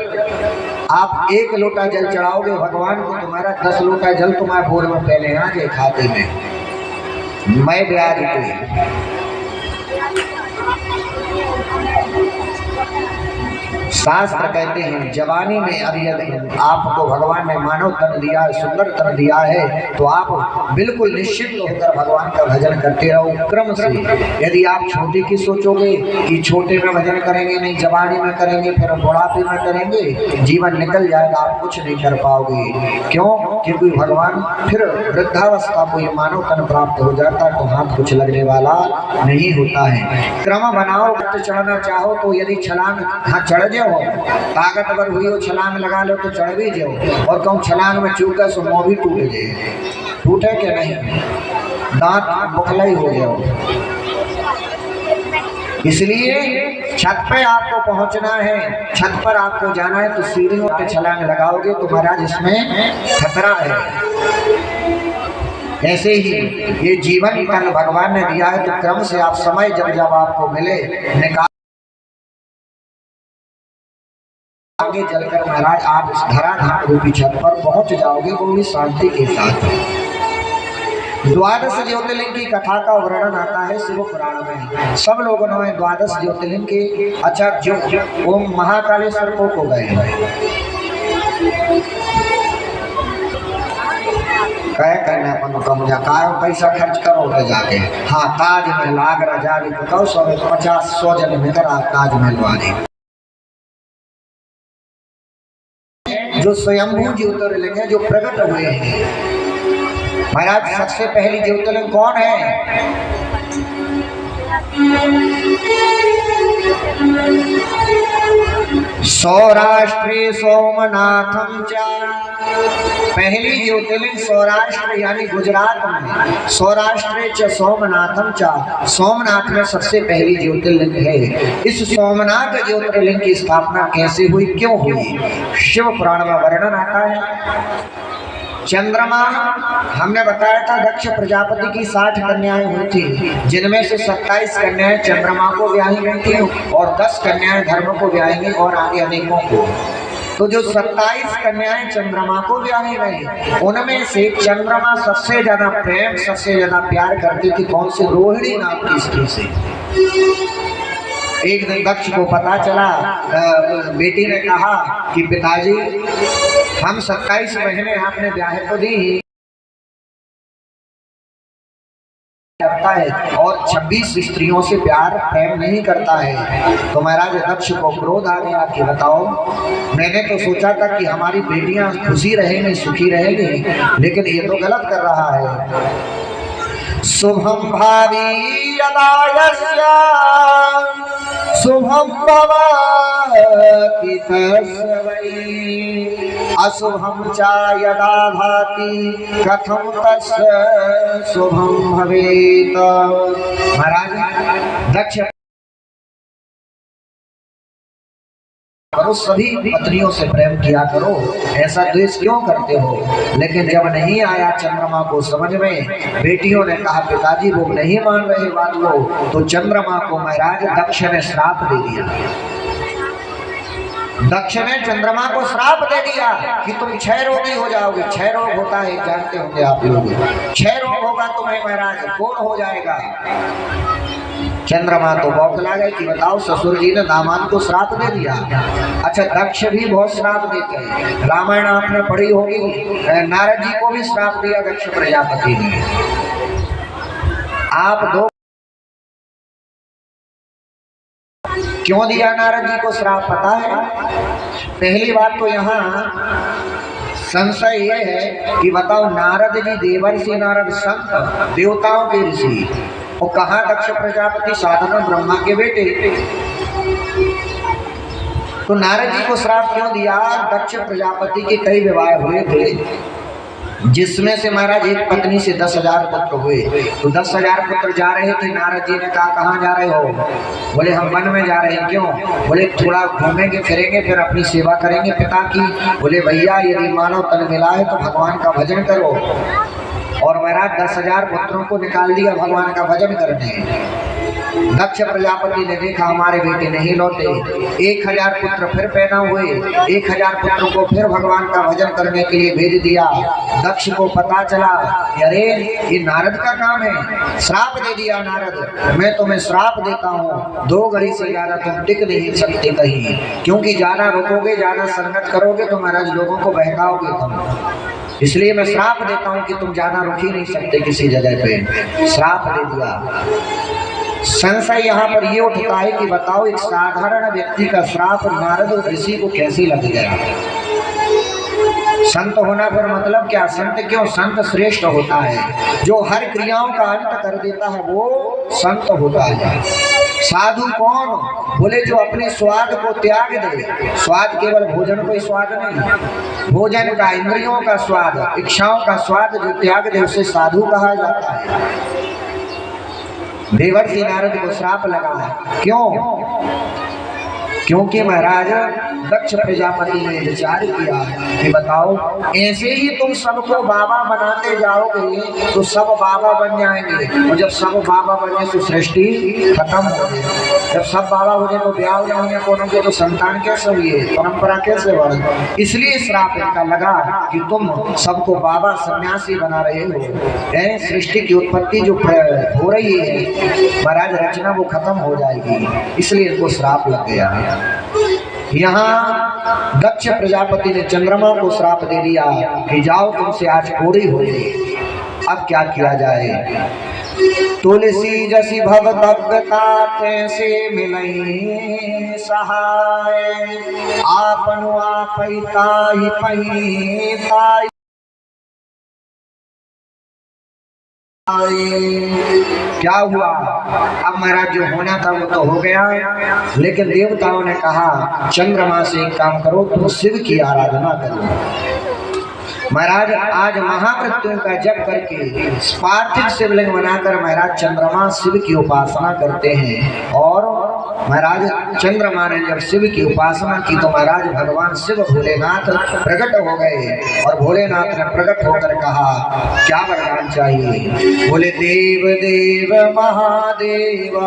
आप 1 लोटा जल चढ़ाओगे भगवान को, तुम्हारा 10 लोटा जल तुम्हारे भोर में पहले आ जाए खाते में, मैं ब्याज पे। शास्त्र कहते हैं जवानी में अब यदि आपको भगवान ने मानव तन दिया है, सुंदर तन दिया है, तो आप बिल्कुल निश्चित होकर भगवान का भजन करते रहो क्रम से। यदि आप छोटे की सोचोगे कि छोटे में भजन करेंगे नहीं, जवानी में करेंगे, फिर बुढ़ापे में करेंगे, जीवन निकल जाएगा, आप कुछ नहीं कर पाओगे। क्यों? क्योंकि भगवान फिर वृद्धावस्था को ये मानव तन प्राप्त हो जाता है तो हाथ कुछ लगने वाला नहीं होता है। क्रम बनाओ, चढ़ना चाहो तो यदि छलांग हाँ चढ़ जाओ, ताकतवर हुई हो छलांग लगा लो तो चढ़ भी जाओ, और कहूँ छलांग में चूका सो मुँह भी टूट जाए, टूटे क्या नहीं, दांत बुखलाई हो जाओ। इसलिए छत पे आपको पहुंचना है, छत पर आपको जाना है, तो सीढ़ियों पे छलांग लगाओगे तो महाराज इसमें खतरा है। ऐसे ही ये जीवन कल भगवान ने दिया है, तो क्रम से आप समय जब जब आपको मिले निकाल आगे चलकर महाराज आप इस धराधाम रूपी छत पर पहुंच जाओगे, वो भी शांति के साथ। द्वादश ज्योतिर्लिंग की कथा का वर्णन आता है शिव पुराण में। सब लोगों ने द्वादश ज्योतिर्लिंग के अच्छा जो ओम महाकालेश्वर को गए क्या करना अपन कम जा पैसा खर्च करोगे जाके। हाँ, ताजमहल आगरा जावे तो 50-100 जन में करा ताजमहल वाले जो स्वयंभू ज्योतिर्लिंग है, जो प्रकट हुए हैं। महाराज सबसे पहली ज्योतिर्लिंग कौन है? सौराष्ट्रे सोमनाथम चा। पहली ज्योतिर्लिंग सौराष्ट्र यानी गुजरात में, सौराष्ट्रे च सोमनाथम चा, सोमनाथ में सबसे पहली ज्योतिर्लिंग है। इस सोमनाथ ज्योतिर्लिंग की स्थापना कैसे हुई, क्यों हुई, शिव पुराण में वर्णन आता है। चंद्रमा, हमने बताया था दक्ष प्रजापति की 60 कन्याएं हुई थी, जिनमें से 27 कन्याएं चंद्रमा को ब्याही गई थी और 10 कन्याएं धर्म को ब्याही गई और आगे अनेकों को। तो जो 27 कन्याएं चंद्रमा को ब्याही गई, उनमें से चंद्रमा सबसे ज्यादा प्रेम, सबसे ज्यादा प्यार करती थी कौन से? रोहिणी नाम की स्त्री से। एक दिन दक्ष को पता चला, बेटी ने कहा कि पिताजी हम 27 महीने आपने ब्याह को दी करता है और 26 स्त्रियों से प्यार प्रेम नहीं करता है। तो महाराज दक्ष को क्रोध आ गया कि बताओ, मैंने तो सोचा था कि हमारी बेटियां खुशी रहेंगी, सुखी रहेंगी, लेकिन ये तो गलत कर रहा है। शुभम भावी यदा यस्या शुभम भवति तस्मै अशुभम च यदा भाति कथम तस्य शुभम भवेत। महाराज दक्ष करो, सभी पत्नियों से प्रेम किया करो, ऐसा द्वेष क्यों करते हो? लेकिन जब नहीं आया चंद्रमा को समझ में, बेटियों ने कहा पिताजी वो नहीं मान रहे बात को, तो चंद्रमा को महाराज दक्ष ने श्राप दे दिया। दक्ष ने चंद्रमा को श्राप दे दिया कि तुम क्षय रोगी हो जाओगे। क्षय रोग होता है, जानते होंगे आप लोग, क्षय रोग होगा तुम्हें महाराज, कौन हो जाएगा? चंद्रमा तो बौखला गए कि बताओ, ससुर जी ने दामाद को श्राप दे दिया। अच्छा, दक्ष भी बहुत श्राप देते हैं, रामायण आपने पढ़ी होगी, नारद जी को भी श्राप दिया दक्ष प्रजापति ने। आप दो क्यों दिया नारद जी को श्राप पता है? पहली बात तो यहाँ संशय यह है कि बताओ, नारद जी देवर्षि नारद संत, देवताओं के ऋषि, और कहाँ दक्ष प्रजापति साधारण ब्रह्मा के बेटे। तो नारद जी को श्राप क्यों दिया? दक्ष प्रजापति के कई विवाह हुए थे, जिसमें से महाराज एक पत्नी से 10,000 पुत्र हुए। तो 10,000 पुत्र जा रहे थे, नारद जी ने कहा कहाँ जा रहे हो? बोले हम वन में जा रहे हैं। क्यों? बोले थोड़ा घूमेंगे फिरेंगे, फिर अपनी सेवा करेंगे पिता की। बोले भैया यदि मानव तन मिला है तो भगवान का भजन करो। और महाराज 10,000 पुत्रों को निकाल दिया भगवान का भजन करने। दक्ष प्रजापति ने देखा हमारे बेटे नहीं लौटे, 1,000 पुत्र फिर पैदा हुए, 1,000 पुत्रों को फिर भगवान का भजन करने के लिए भेज दिया। दक्ष को पता चला अरे ये नारद का काम है, श्राप दे दिया नारद, मैं तुम्हें श्राप देता हूँ, 2 घड़ी से ज्यादा तुम टिक नहीं सकते कहीं, क्योंकि ज्यादा रुकोगे, ज्यादा संगत करोगे तो महाराज लोगों को बहकाओगे तुम, इसलिए मैं श्राप देता हूँ कि तुम ज्यादा रुक ही नहीं सकते किसी जगह पे। श्राप दे दिया। संशय यहाँ पर ये उठता है कि बताओ एक साधारण व्यक्ति का श्राप नारद ऋषि को कैसे लग गया? संत होना पर मतलब क्या? संत क्यों? संत श्रेष्ठ होता है, जो हर क्रियाओं का अंत कर देता है वो संत होता है। साधु कौन? बोले जो अपने स्वाद को त्याग दे। स्वाद केवल भोजन कोई स्वाद नहीं, भोजन का, इंद्रियों का स्वाद, इच्छाओं का स्वाद जो त्याग दे उसे साधु कहा जाता है। देवर्षि नारद को श्राप लगा है, क्यों? क्योंकि महाराज दक्ष प्रजापति ने विचार किया कि बताओ ऐसे ही तुम सबको बाबा बनाते जाओगे तो सब बाबा बन जाएंगे, और जब सब बाबा बने तो सृष्टि खत्म हो गई। जब सब बाबा हो जाए तो ब्याह न होने को के तो संतान कैसे हुई, परंपरा कैसे बढ़े। इसलिए श्राप इनका लगा कि तुम सबको बाबा सन्यासी बना रहे हो, सृष्टि की उत्पत्ति जो हो रही है महाराज रचना वो खत्म हो जाएगी, इसलिए इनको श्राप लग गया। यहाँ दक्ष प्रजापति ने चंद्रमा को श्राप दे दिया कि जाओ तुमसे आज कोड़ी हो गई। अब क्या किया जाए। तुलसी जसी भवभगता तैसे मिलई सहाय, आपनु आपै ताहि पहि ताहि। क्या हुआ, अब महाराज जो होना था वो तो हो गया, लेकिन देवताओं ने कहा चंद्रमा से एक काम करो, तुम शिव की आराधना करो। महाराज आज महामृत्यु का जप करके पार्थिव शिवलिंग बनाकर महाराज चंद्रमा शिव की उपासना करते हैं। और महाराज चंद्रमा ने जब शिव की उपासना की तो महाराज भगवान शिव भोलेनाथ प्रकट हो गए, और भोलेनाथ ने प्रकट होकर कहा क्या वरदान चाहिए। बोले देव देव महादेव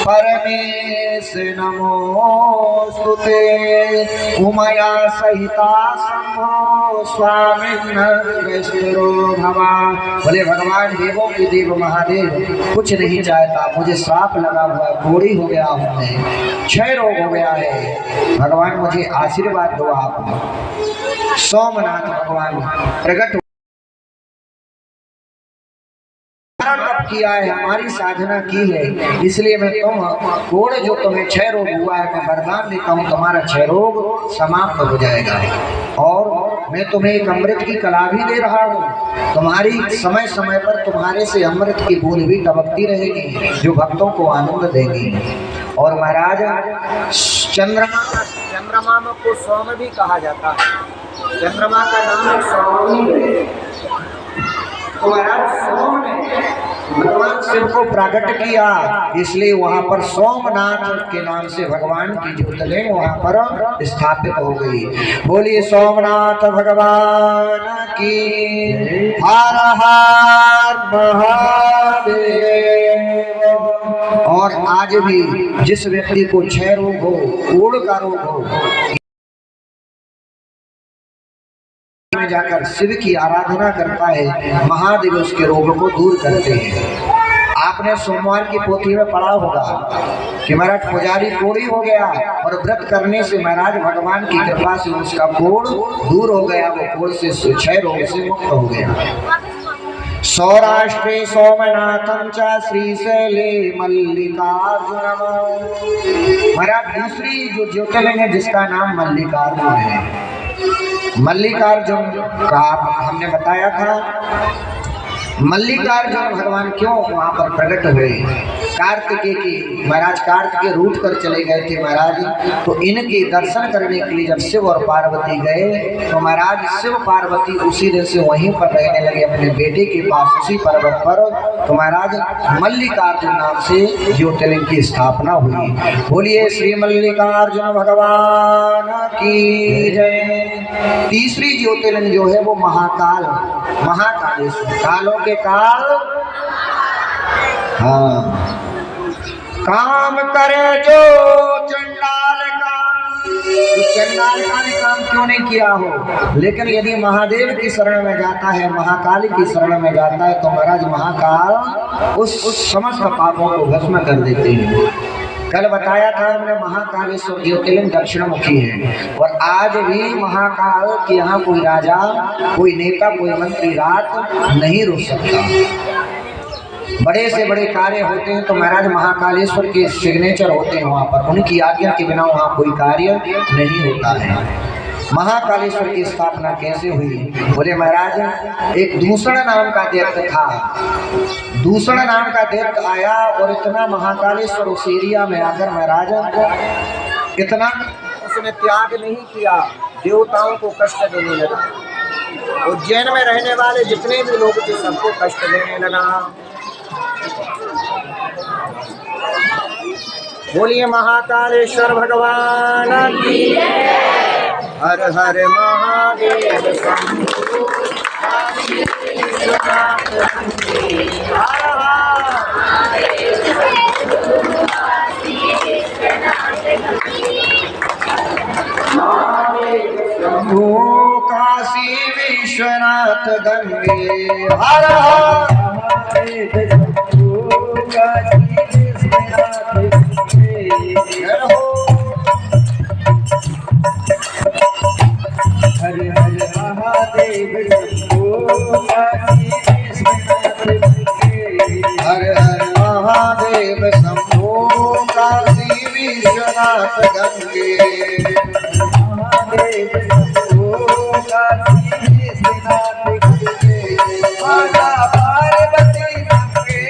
परमेश नमोस्तुते, उमया सहिता शंभो स्वामी भवा। बोले भगवान देवों के देव महादेव कुछ नहीं चाहता, मुझे श्राप लगा हुआ है, कोड़ी हो गया हूँ मैं, क्षय रोग हो गया है, भगवान मुझे आशीर्वाद दो आप। सोमनाथ भगवान प्रकट किया है, हमारी साधना की है, इसलिए मैं तुम कोड़ जो तुम्हें क्षय रोग हुआ है मैं वरदान देता हूँ, तुम्हारा क्षय रोग समाप्त हो जाएगा। और मैं तुम्हें एक अमृत की कला भी दे रहा हूँ, तुम्हारी समय समय पर तुम्हारे से अमृत की बूंद भी टपकती रहेगी जो भक्तों को आनंद देगी। और महाराज चंद्रमा को सोम भी कहा जाता है, चंद्रमा का नाम सोम है। तो महाराज सोम ने भगवान शिव को प्रकट किया, इसलिए वहां पर सोमनाथ के नाम से भगवान की ज्योतिर्लिंग वहां पर स्थापित हो गई। बोलिए सोमनाथ भगवान की हर हर महादेव। और आज भी जिस व्यक्ति को क्षय रोग हो, कोढ़ का रोग हो, में जाकर शिव की आराधना करता है, महादेव उसके रोग को दूर करते हैं। आपने सोमवार की पोथी में पढ़ा होगा कि महाराज पुजारी कोढ़ी हो गया और व्रत करने से महाराज भगवान की कृपा से उसका कोढ़ दूर हो गया, वो कोढ़ से क्षय रोग से मुक्त हो गया। सौराष्ट्रे सोमनाथम च श्रीशैले मल्लिकार्जुनम। महाराज दूसरी जो ज्योतिर्लिंग है जिसका नाम मल्लिकार्जुन है। मल्लिकार्जुन का हमने बताया था, मल्लिकार्जुन भगवान क्यों वहां पर प्रकट हुए। कार्तिकेय की महाराज कार्तिकेय रूठ कर चले गए थे महाराज, तो इनके दर्शन करने के लिए जब शिव और पार्वती गए तो महाराज शिव पार्वती उसी दिन से वहीं पर रहने लगे अपने बेटे के पास उसी पर्वत पर। तो महाराज मल्लिकार्जुन नाम से ज्योतिर्लिंग की स्थापना हुई। बोलिए श्री मल्लिकार्जुन भगवान की जय। तीसरी ज्योतिर्लिंग जो है वो महाकाल, महाकालेश्वर, कालों के काल। हाँ, काम करे जो चंडाल का, तो चंडाल का भी काम क्यों नहीं किया हो, लेकिन यदि महादेव की शरण में जाता है, महाकाली की शरण में जाता है तो महाराज महाकाल उस समस्त पापों को भस्म कर देते हैं। कल बताया था हमने महाकालेश्वर ज्योतिर्लिंग दक्षिण मुखी है, और आज भी महाकाल के यहाँ कोई राजा, कोई नेता, कोई मंत्री रात नहीं रुक सकता। बड़े से बड़े कार्य होते हैं तो महाराज महाकालेश्वर के सिग्नेचर होते हैं वहाँ पर, उनकी आज्ञा के बिना वहाँ कोई कार्य नहीं होता है। महाकालेश्वर की स्थापना कैसे हुई। बोले महाराज एक दूषण नाम का दैत्य था, दूषण नाम का दैत्य आया और इतना महाकालेश्वर उस एरिया में आकर महाराज इतना उसने त्याग नहीं किया, देवताओं को कष्ट देने लगा। उज्जैन में रहने वाले जितने भी लोग थे सबको कष्ट देने लगा। बोलिए महाकालेश्वर भगवान की हर हर महादेव शंभो काशी विश्वनाथ हर शंभो काशी विश्वनाथ गंगे हर हर काशी विश्वनाथ हर हर महादेव शंभो काशी विश्वनाथ हर हर महादेव शंभो काशी विश्वनाथ गंगे महादेव शंभो काशी विश्वनाथ गंगे माता पार्वती गंगे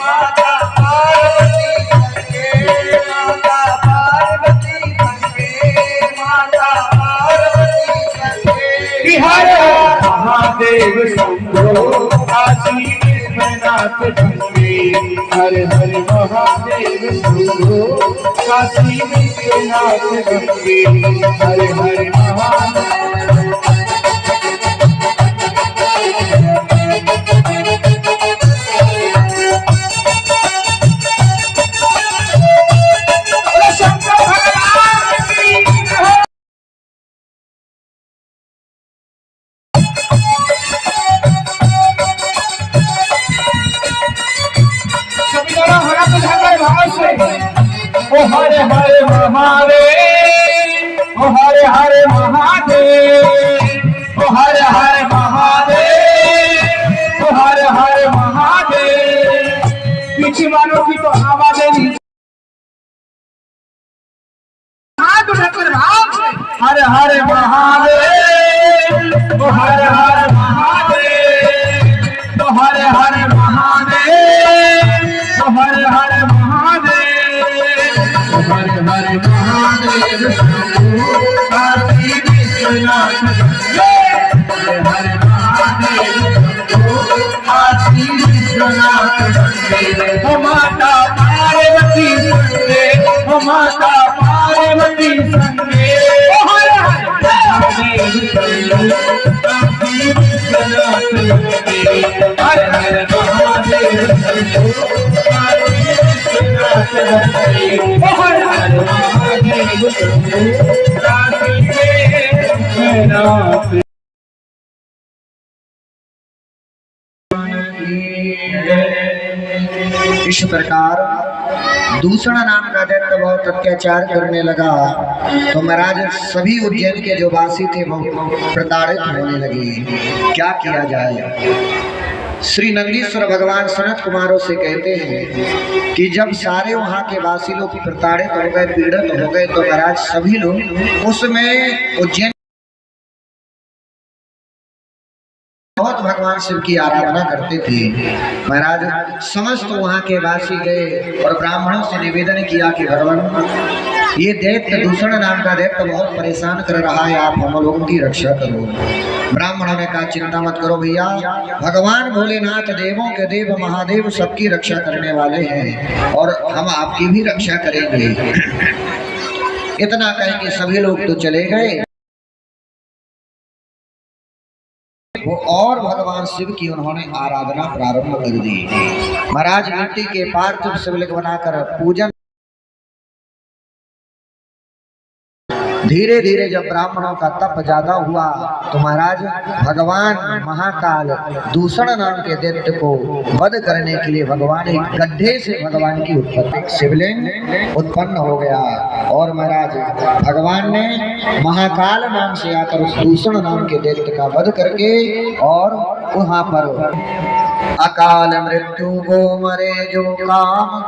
माता पार्वती गंगे माता पार्वती गंगे माता पार्वती गंगे हर महादेव शंभो काशी विश्वनाथ गंगे हर हर महादेव शंभो काशी विश्वनाथ गंगे हर हर महादेव शंकर भगवान की जय। सभी लोग हरा तो झाकर भाव से ओ हरे हरे महादेव ओ हरे हरे महादेव ओ हरे हरे महादेव ओ हरे हरे महादेव पीछे वालों की तो आवाजें नहीं हाथ उठाकर भाव से हरे हरे महादेव ओ हरे हरे महादेव ओ हरे हरे महादेव ओ हरे हरे महादेव ओ हरे हरे महादेव शंभो काशी विश्वनाथ गंगे हरे हरे महादेव शंभो काशी विश्वनाथ गंगे ओ माता पार्वती संगे ओ माता पार्वती संगे ओ हरे हरे महादेव शंभो काशी विश्वनाथ गंगे हरे हरे महादेव शंभो काशी विश्वनाथ गंगे ओ हरे हरे महादेव शंभो काशी विश्वनाथ इस प्रकार दूसरा नाम का दैत्य बहुत अत्याचार करने लगा तो महाराज सभी उज्जैन के जो वासी थे वो प्रताड़ित होने लगे। क्या किया जाए? श्री नंदीश्वर भगवान सनत कुमारों से कहते हैं कि जब सारे वहाँ के वासी लोग प्रताड़ित हो गए, पीड़ित हो गए, तो महाराज सभी लोग उसमें उज्जैन बहुत भगवान शिव की आराधना करते थे। महाराज समस्त वहाँ के वासी गए और ब्राह्मणों से निवेदन किया कि भगवान ये दैत्य दूषण नाम का दैत्य बहुत परेशान कर रहा है, आप हम लोगों की रक्षा करो। ब्राह्मणों ने कहा चिंता मत करो भैया, भगवान भोलेनाथ देवों के देव महादेव सबकी रक्षा करने वाले हैं और हम आपकी भी रक्षा करेंगे। इतना कह के सभी लोग तो चले गए वो और भगवान शिव की उन्होंने आराधना प्रारंभ कर दी। महाराज मिट्टी के पार्थिव शिवलिंग बनाकर पूजन धीरे धीरे जब ब्राह्मणों का तप ज्यादा हुआ तो महाराज भगवान महाकाल दूषण नाम के दैत्य को वध करने के लिए भगवान एक गड्ढे से भगवान की उत्पत्ति शिवलिंग उत्पन्न हो गया और महाराज भगवान ने महाकाल नाम से आकर उस दूषण नाम के दैत्य का वध करके और वहां पर अकाल मृत्यु को मरे जो काम